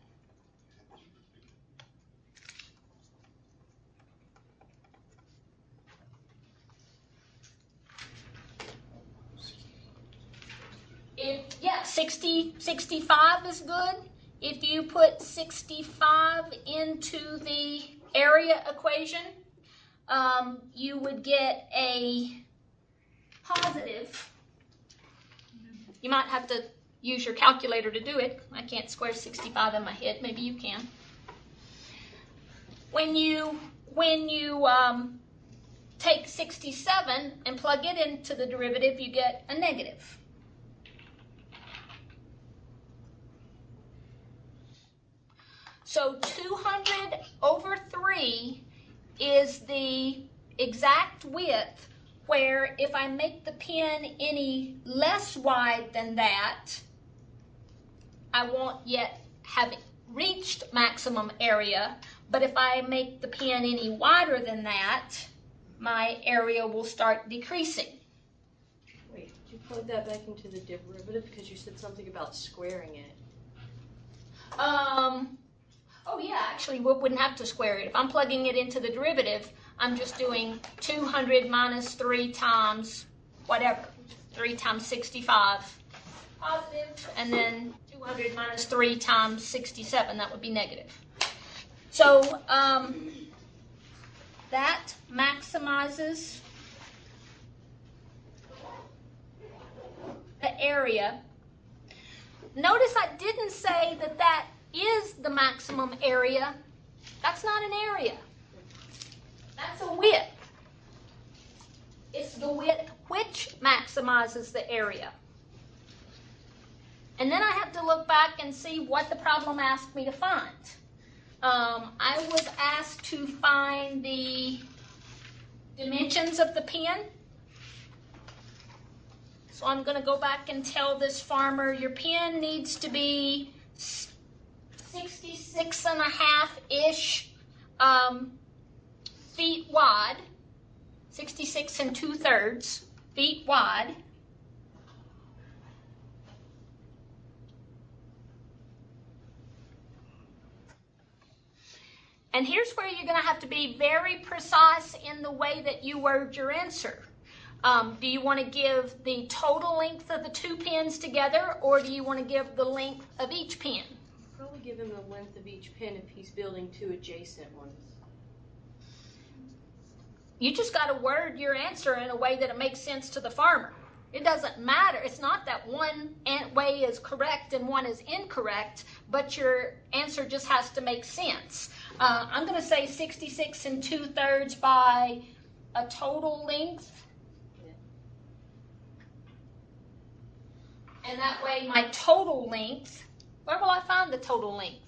Yeah, 65 is good. If you put 65 into the area equation, you would get a positive. You might have to use your calculator to do it. I can't square 65 in my head. Maybe you can. When you take 67 and plug it into the derivative, you get a negative. So 200 over 3 is the exact width where if I make the pen any less wide than that, I won't yet have reached maximum area, but if I make the pen any wider than that, my area will start decreasing. Wait, did you plug that back into the derivative because you said something about squaring it? Oh yeah, actually we wouldn't have to square it. If I'm plugging it into the derivative, I'm just doing 200 minus 3 times whatever, 3 times 65 positive, and then 200 minus 3 times 67, that would be negative. So that maximizes the area. Notice I didn't say that that is the maximum area. That's not an area. That's a width. It's the width which maximizes the area. And then I have to look back and see what the problem asked me to find. I was asked to find the dimensions of the pen. So I'm going to go back and tell this farmer, your pen needs to be 66.5-ish feet wide, 66 2/3 feet wide. And here's where you're going to have to be very precise in the way that you word your answer. Do you want to give the total length of the two pins together, or do you want to give the length of each pin? Probably give him the length of each pin if he's building two adjacent ones. You just got to word your answer in a way that it makes sense to the farmer. It doesn't matter. It's not that one way is correct and one is incorrect, but your answer just has to make sense. I'm going to say 66 2/3 by a total length. And that way my total length, where will I find the total length?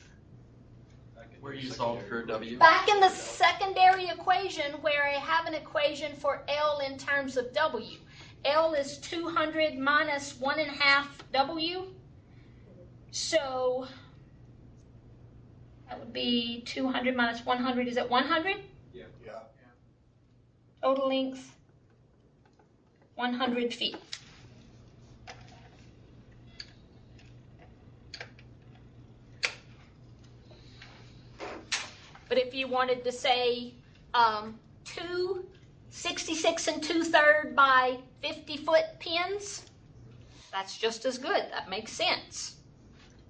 Where you solve for W? Back in the secondary equation where I have an equation for L in terms of W. L is 200 minus 1.5 W. So that would be 200 minus 100. Is it 100? Yeah. Total length, 100 feet. But if you wanted to say 66 2/3 by 50-foot pins, that's just as good. That makes sense.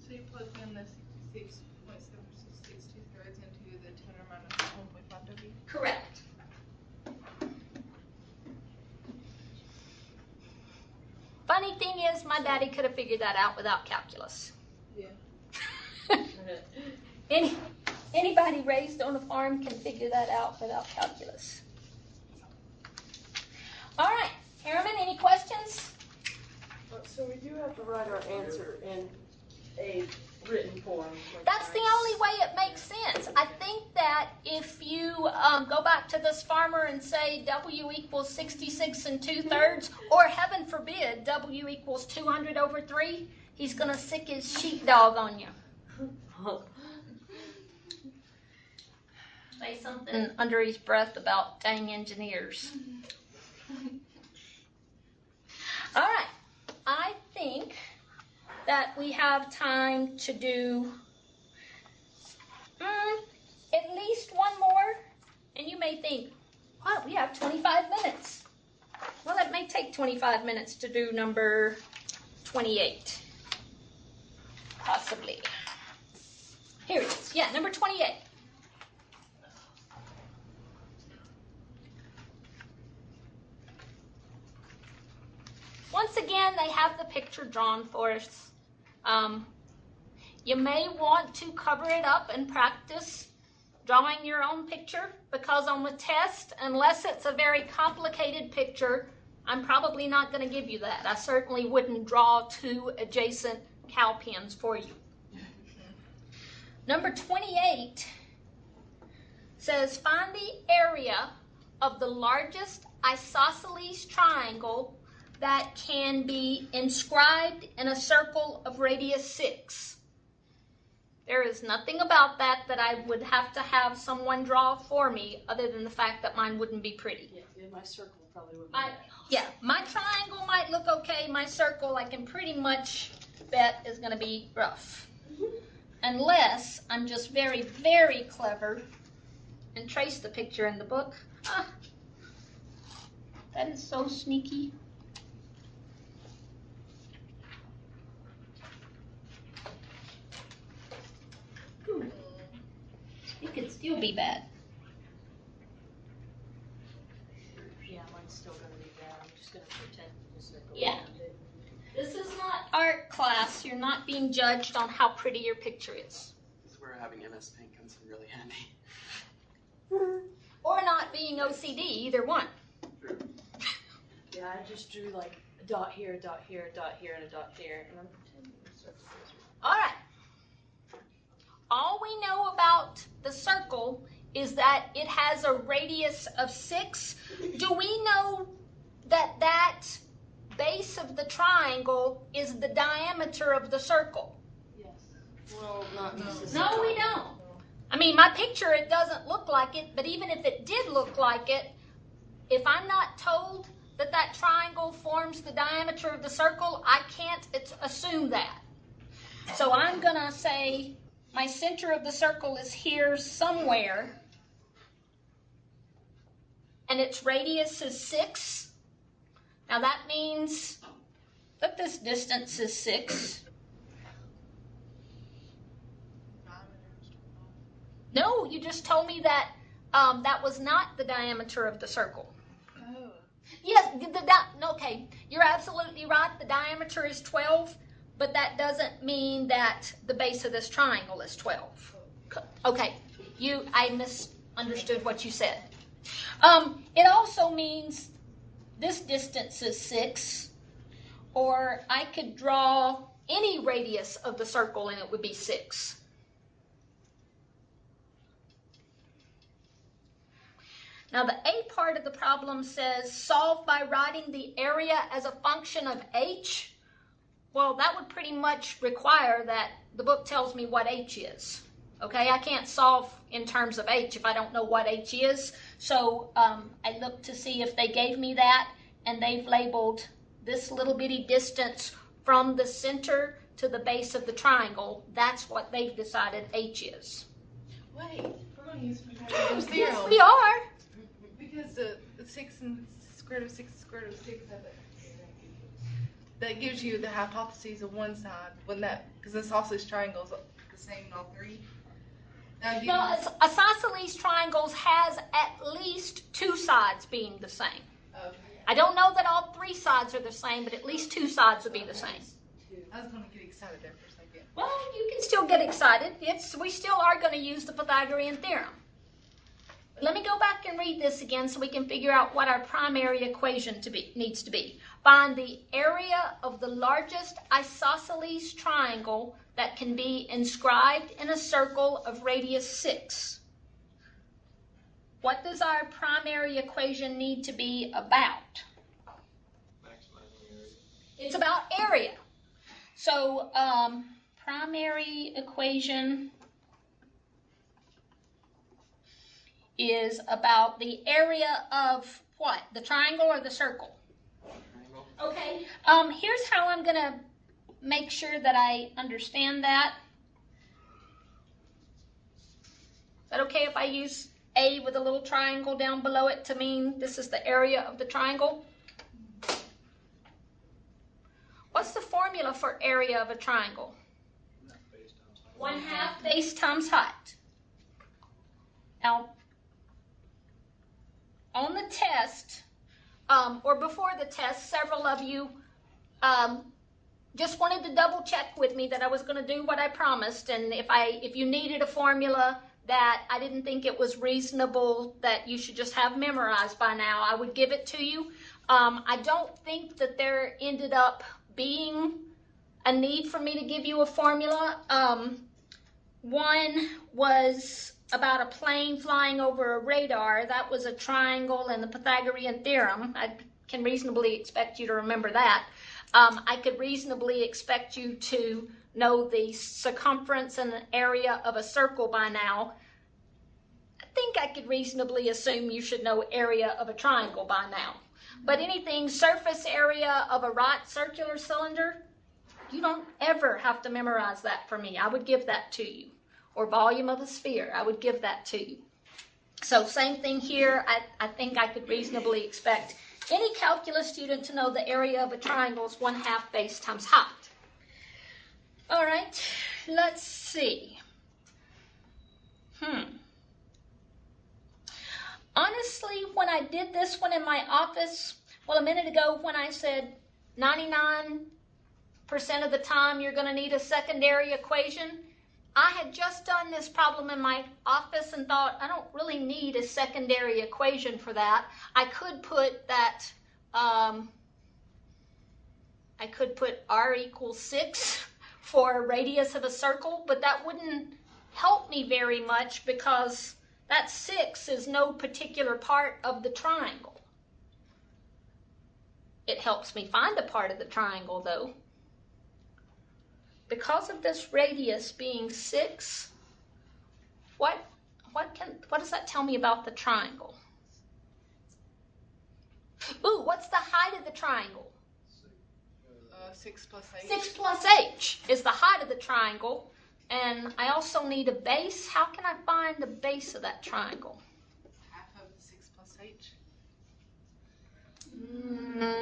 So you plug in the 66.766 2/3 into the 200 minus 1.5 W? Correct. Funny thing is, my daddy could have figured that out without calculus. Yeah. Anybody raised on a farm can figure that out without calculus. All right, Harriman, any questions? So we do have to write our answer in a written form. That's the only way it makes sense. I think that if you go back to this farmer and say W equals 66 2/3, or heaven forbid, W equals 200/3, he's going to sick his sheepdog on you. Say something under his breath about dang engineers. All right, I think that we have time to do at least one more. And you may think, wow, we have 25 minutes. Well, it may take 25 minutes to do number 28. Possibly. Here it is. Yeah, number 28. Once again, they have the picture drawn for us. You may want to cover it up and practice drawing your own picture, because on the test, unless it's a very complicated picture, I'm probably not going to give you that. I certainly wouldn't draw two adjacent cow pens for you. Number 28 says, find the area of the largest isosceles triangle that can be inscribed in a circle of radius 6. There is nothing about that I would have to have someone draw for me, other than the fact that mine wouldn't be pretty. Yeah, my circle probably wouldn't. Yeah, my triangle might look okay. My circle, I can pretty much bet, is going to be rough. Unless I'm just very, very clever and trace the picture in the book. That is so sneaky. It could still be bad. Yeah, mine's still going to be bad. I'm just going to pretend the circle. Yeah. This is not art class. You're not being judged on how pretty your picture is. This is where having MS Paint comes in really handy. Or not being OCD, either one. Yeah, I just drew like a dot here, a dot here, a dot here, and a dot here, and I'm pretending the circle is. All right. All we know about the circle is that it has a radius of 6. Do we know that that base of the triangle is the diameter of the circle? Yes. Well, not necessarily. No, we don't. I mean, my picture, it doesn't look like it, but even if it did look like it, if I'm not told that that triangle forms the diameter of the circle, I can't assume that. So I'm going to say my center of the circle is here somewhere, and its radius is 6. Now that means that this distance is 6. No, you just told me that that was not the diameter of the circle. Oh. Yes, okay, you're absolutely right. The diameter is 12, but that doesn't mean that the base of this triangle is 12. Okay, I misunderstood what you said. It also means this distance is 6, or I could draw any radius of the circle and it would be 6. Now the A part of the problem says solve by writing the area as a function of h. Well, that would pretty much require that the book tells me what h is. Okay, I can't solve in terms of h if I don't know what h is. So I looked to see if they gave me that, and they've labeled this little bitty distance from the center to the base of the triangle. That's what they've decided h is. Wait, we're going to use Pythagorean theorem. Yes, we are. Because the 6 and square root of 6 square root of 6 that gives you the hypotheses of one side. When that, because this isosceles triangle is the same in all 3. No, isosceles triangles has at least 2 sides being the same. Okay. I don't know that all 3 sides are the same, but at least 2 sides will be the same. I was going to get excited there for a second. Well, you can still get excited. We still are going to use the Pythagorean theorem. Let me go back and read this again so we can figure out what our primary equation needs to be. Find the area of the largest isosceles triangle that can be inscribed in a circle of radius 6. What does our primary equation need to be about? Maximizing area. It's about area. So, primary equation is about the area of what? The triangle or the circle? Triangle. Okay. Here's how I'm going to make sure that I understand that. Is that okay if I use A with a little triangle down below it to mean this is the area of the triangle? What's the formula for area of a triangle? 1/2 base times height. Now, on the test, or before the test, several of you just wanted to double check with me that I was going to do what I promised, and if you needed a formula that I didn't think it was reasonable that you should just have memorized by now, I would give it to you. I don't think that there ended up being a need for me to give you a formula. One was about a plane flying over a radar. That was a triangle and the Pythagorean theorem. I can reasonably expect you to remember that. I could reasonably expect you to know the circumference and the area of a circle by now. I think I could reasonably assume you should know area of a triangle by now. But anything surface area of a right circular cylinder, you don't ever have to memorize that for me. I would give that to you. Or volume of a sphere, I would give that to you. So same thing here. I think I could reasonably expect any calculus student to know the area of a triangle is 1/2 base times height. All right, let's see. Honestly, when I did this one in my office, well, a minute ago when I said 99% of the time you're going to need a secondary equation, I had just done this problem in my office and thought, I don't really need a secondary equation for that. I could put that, I could put r equals 6 for a radius of a circle, but that wouldn't help me very much because that 6 is no particular part of the triangle. It helps me find a part of the triangle though. Because of this radius being 6, what does that tell me about the triangle? Ooh, what's the height of the triangle? 6 plus h. 6 plus h is the height of the triangle. And I also need a base. How can I find the base of that triangle? Half of the 6 plus h.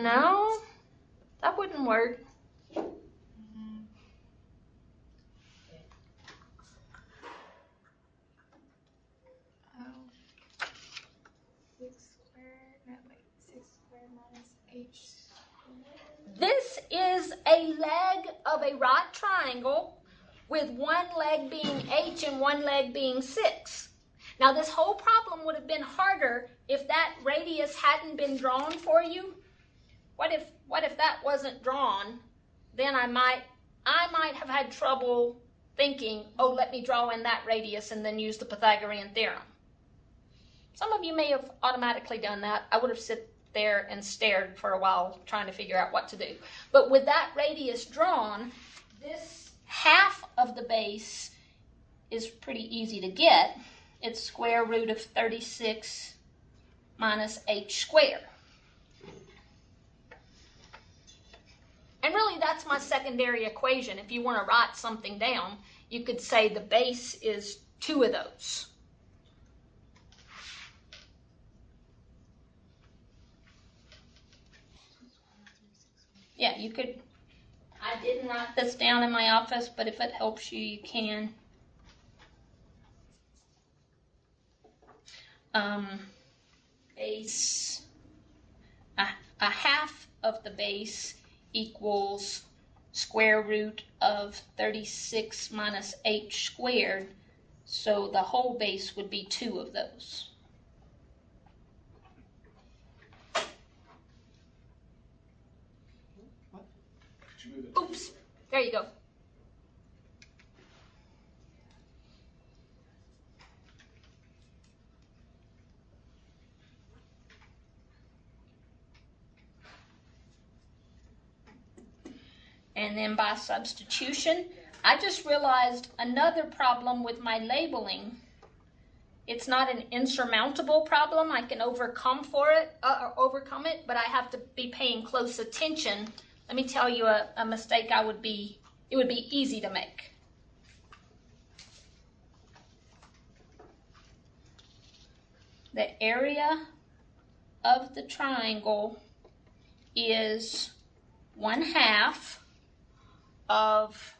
No, that wouldn't work. Oh. 6 squared, no wait, 6 squared minus h squared. This is a leg of a right triangle with one leg being h and one leg being 6. Now this whole problem would have been harder if that radius hadn't been drawn for you. What if that wasn't drawn? Then I might have had trouble thinking, oh, let me draw in that radius and then use the Pythagorean theorem. Some of you may have automatically done that. I would have sit there and stared for a while trying to figure out what to do. But with that radius drawn, this half of the base is pretty easy to get. It's square root of 36 minus h squared. And really, that's my secondary equation. If you want to write something down, you could say the base is 2 of those. Yeah, you could. I didn't write this down in my office, but if it helps you, you can. Base, a half of the base equals square root of 36 minus h squared, so the whole base would be 2 of those. Oops, there you go. And then by substitution, I just realized another problem with my labeling. It's not an insurmountable problem. I can overcome it, but I have to be paying close attention. Let me tell you a mistake it would be easy to make. The area of the triangle is 1/2 of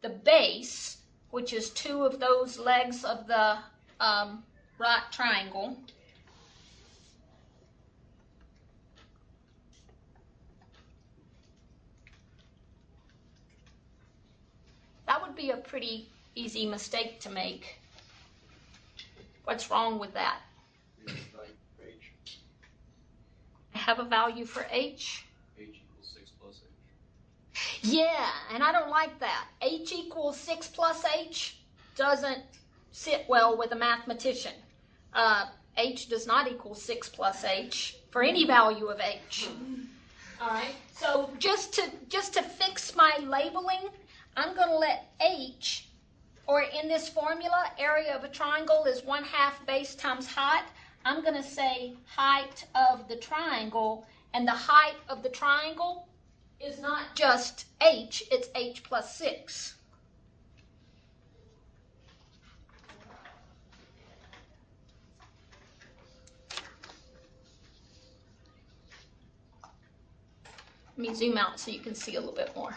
the base, which is 2 of those legs of the right triangle, that would be a pretty easy mistake to make. What's wrong with that? I have a value for h. H equals 6 plus h. Yeah, and I don't like that. H equals 6 plus h doesn't sit well with a mathematician. H does not equal 6 plus h for any value of h. All right, so just to fix my labeling, I'm going to let h, or in this formula, area of a triangle is 1/2 base times height. I'm going to say height of the triangle, and the height of the triangle is not just h, it's h plus 6. Let me zoom out so you can see a little bit more.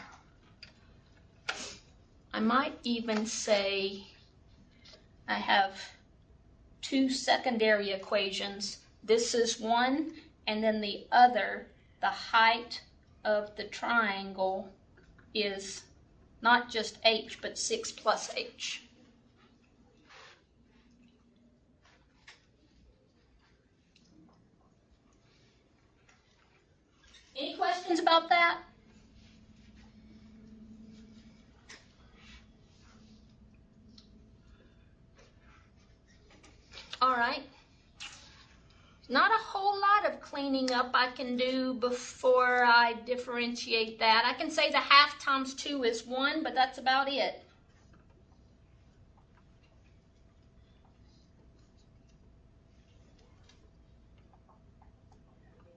I might even say I have 2 secondary equations. This is one, and then the other, the height of the triangle is not just h, but 6 plus h. Any questions about that? All right. Not a whole lot of cleaning up I can do before I differentiate that. I can say the 1/2 times 2 is 1, but that's about it.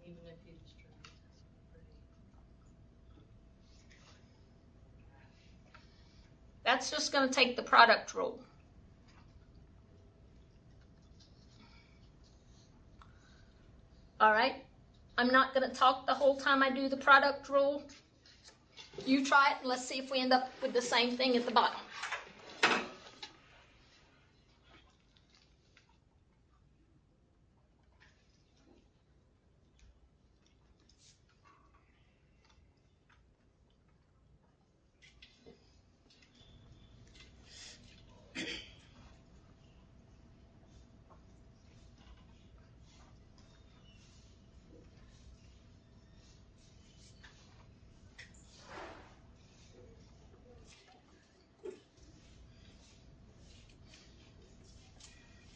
Even if you just try to That's just going to take the product rule. All right, I'm not going to talk the whole time I do the product rule. You try it and let's see if we end up with the same thing at the bottom.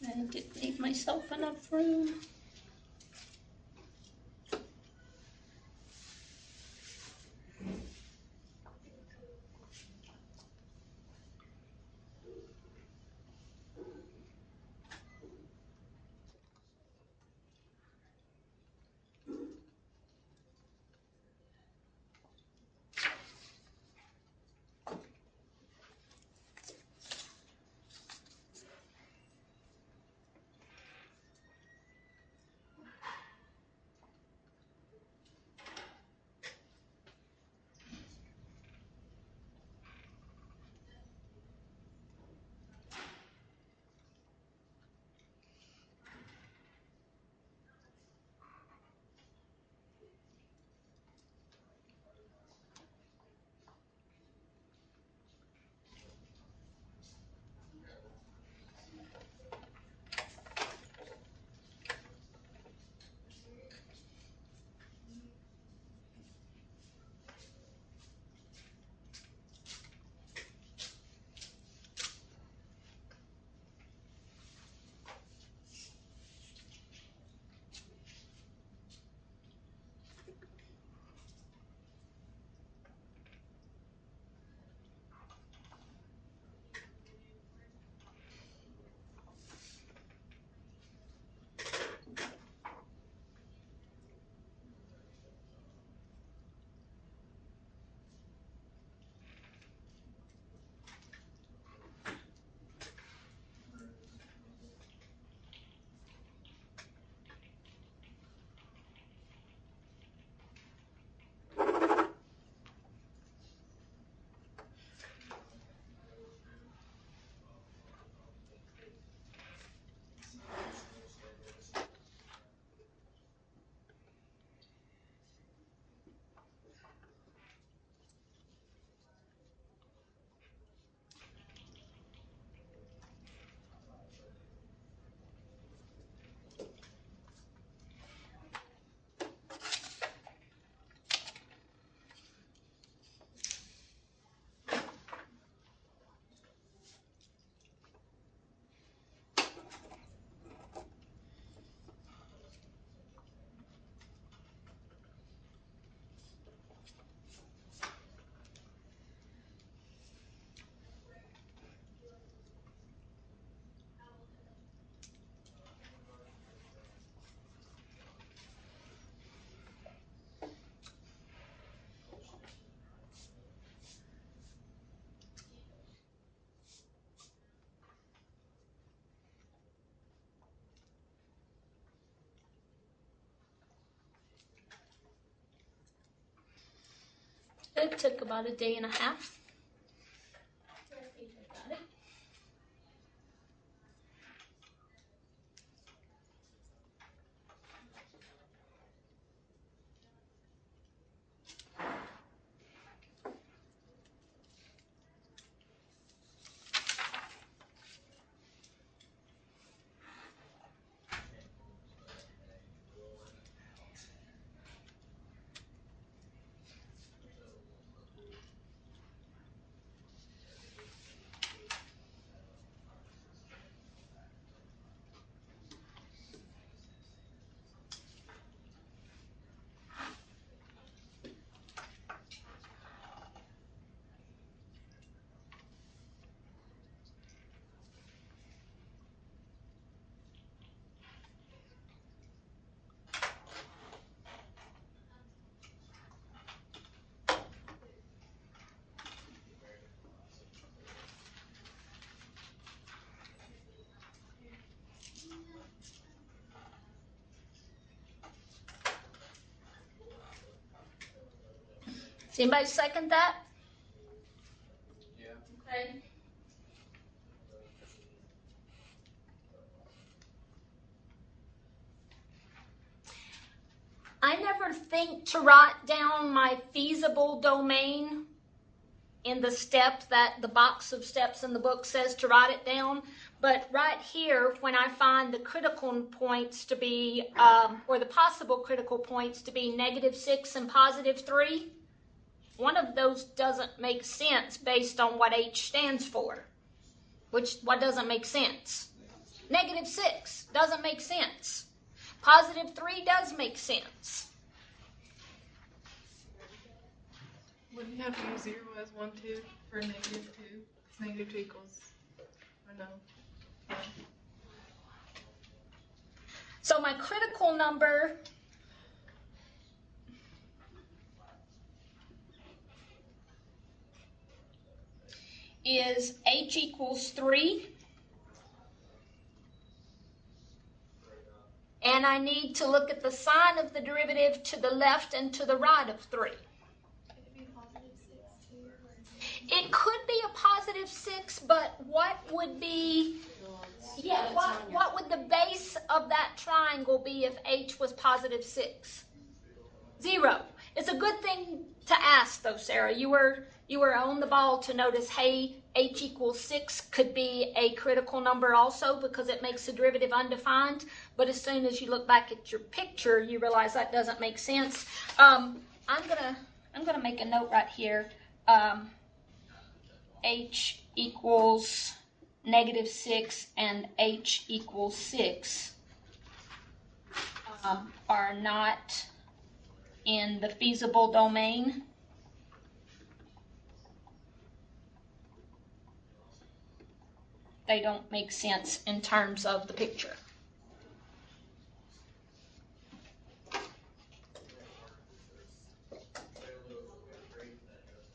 I didn't leave myself enough room. It took about a day and a half. I think I got it. Does anybody second that? Yeah. Okay. I never think to write down my feasible domain in the step that the box of steps in the book says to write it down. But right here, when I find the critical points to be, or the possible critical points to be -6 and +3, one of those doesn't make sense based on what H stands for. What doesn't make sense? -6 doesn't make sense. +3 does make sense. Wouldn't you have to use 0 as 1, 2 for -2? It's -2 equals, or no? Yeah. So my critical number is H equals 3. And I need to look at the sign of the derivative to the left and to the right of 3. It could be a +6, but what would be, what would the base of that triangle be if H was +6? 0. It's a good thing to ask though, Sarah. You were on the ball to notice, hey, H equals 6 could be a critical number also because it makes the derivative undefined. But as soon as you look back at your picture, you realize that doesn't make sense. I'm gonna make a note right here. H equals -6 and H equals 6 are not in the feasible domain. They don't make sense in terms of the picture.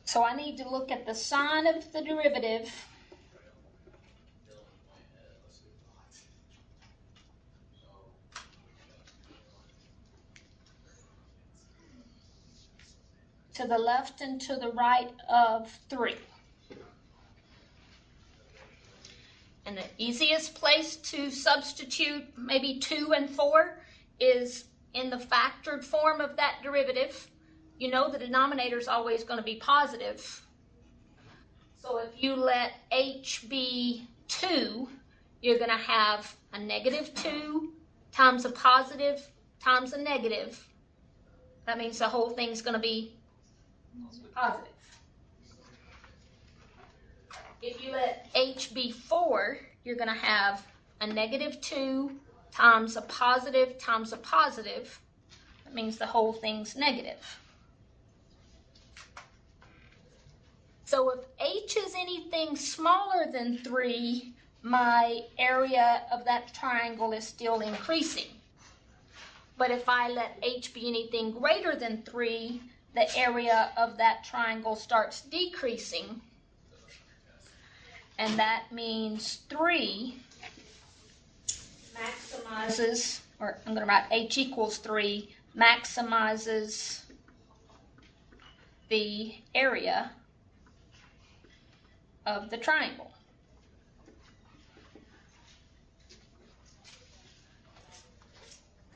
So I need to look at the sign of the derivative to the left and to the right of 3. And the easiest place to substitute maybe 2 and 4 is in the factored form of that derivative. You know the denominator is always going to be positive. So if you let H be 2, you're going to have a -2 times a positive times a negative. That means the whole thing's going to be positive. If you let H be 4, you're going to have a -2 times a positive times a positive. That means the whole thing's negative. So if H is anything smaller than 3, my area of that triangle is still increasing. But if I let H be anything greater than 3, the area of that triangle starts decreasing. And that means 3 maximizes, or I'm going to write H equals 3, maximizes the area of the triangle.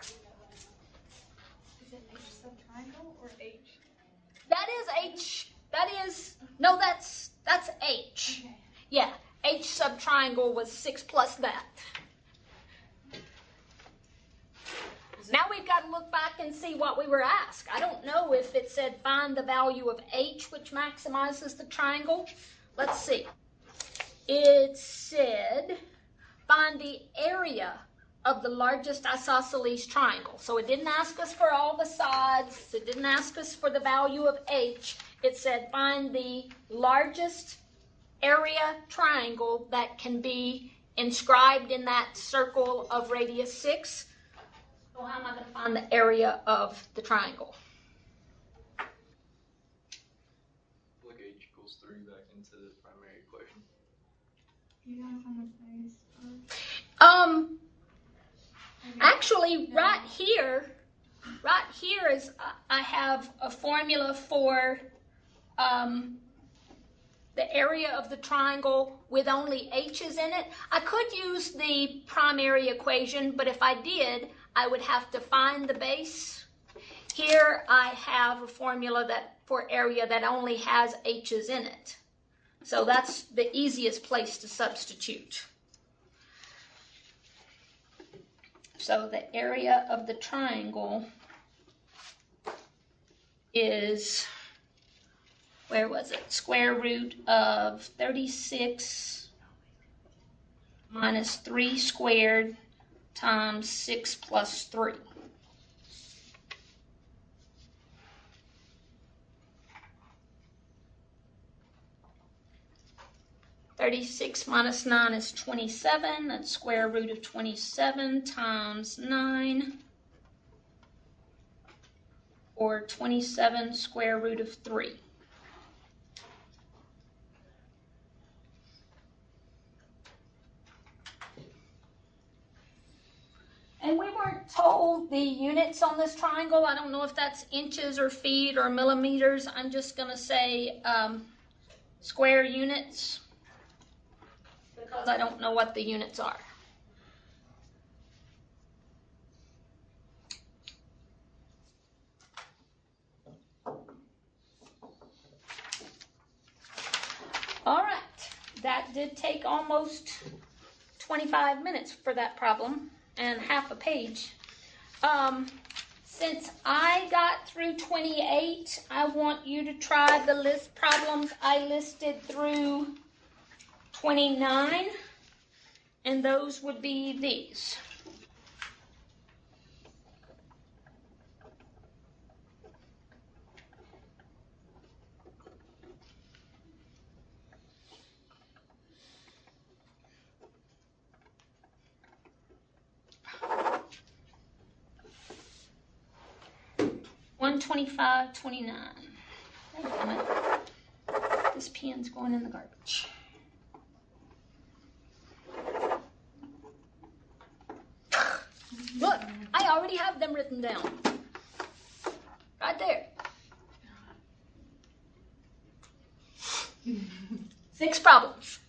Is it H subtriangle or H? That is H. No, that's H. Okay. Yeah, H subtriangle was 6 plus that. Now we've got to look back and see what we were asked. I don't know if it said find the value of H, which maximizes the triangle. Let's see. It said find the area of the largest isosceles triangle. So it didn't ask us for all the sides. It didn't ask us for the value of H. It said find the largest area triangle that can be inscribed in that circle of radius 6. So how am I going to find the area of the triangle? Plug H equals 3 back into the primary equation. You guys on the face? Actually, right here is I have a formula for the area of the triangle with only h's in it. I could use the primary equation, but if I did, I would have to find the base. Here I have a formula that for area that only has h's in it. So that's the easiest place to substitute. So the area of the triangle is, where was it? Square root of 36 minus 3 squared times 6 plus 3. (36 minus 9 is 27. That's square root of 27 times 9, or 27 square root of 3. And we weren't told the units on this triangle. I don't know if that's inches or feet or millimeters. I'm just going to say square units, because I don't know what the units are. All right, that did take almost 25 minutes for that problem and half a page. Since I got through 28, I want you to try the list problems I listed through 29, and those would be these. $125.29. Wait a minute. This pen's going in the garbage. Look, I already have them written down. Right there. 6 problems.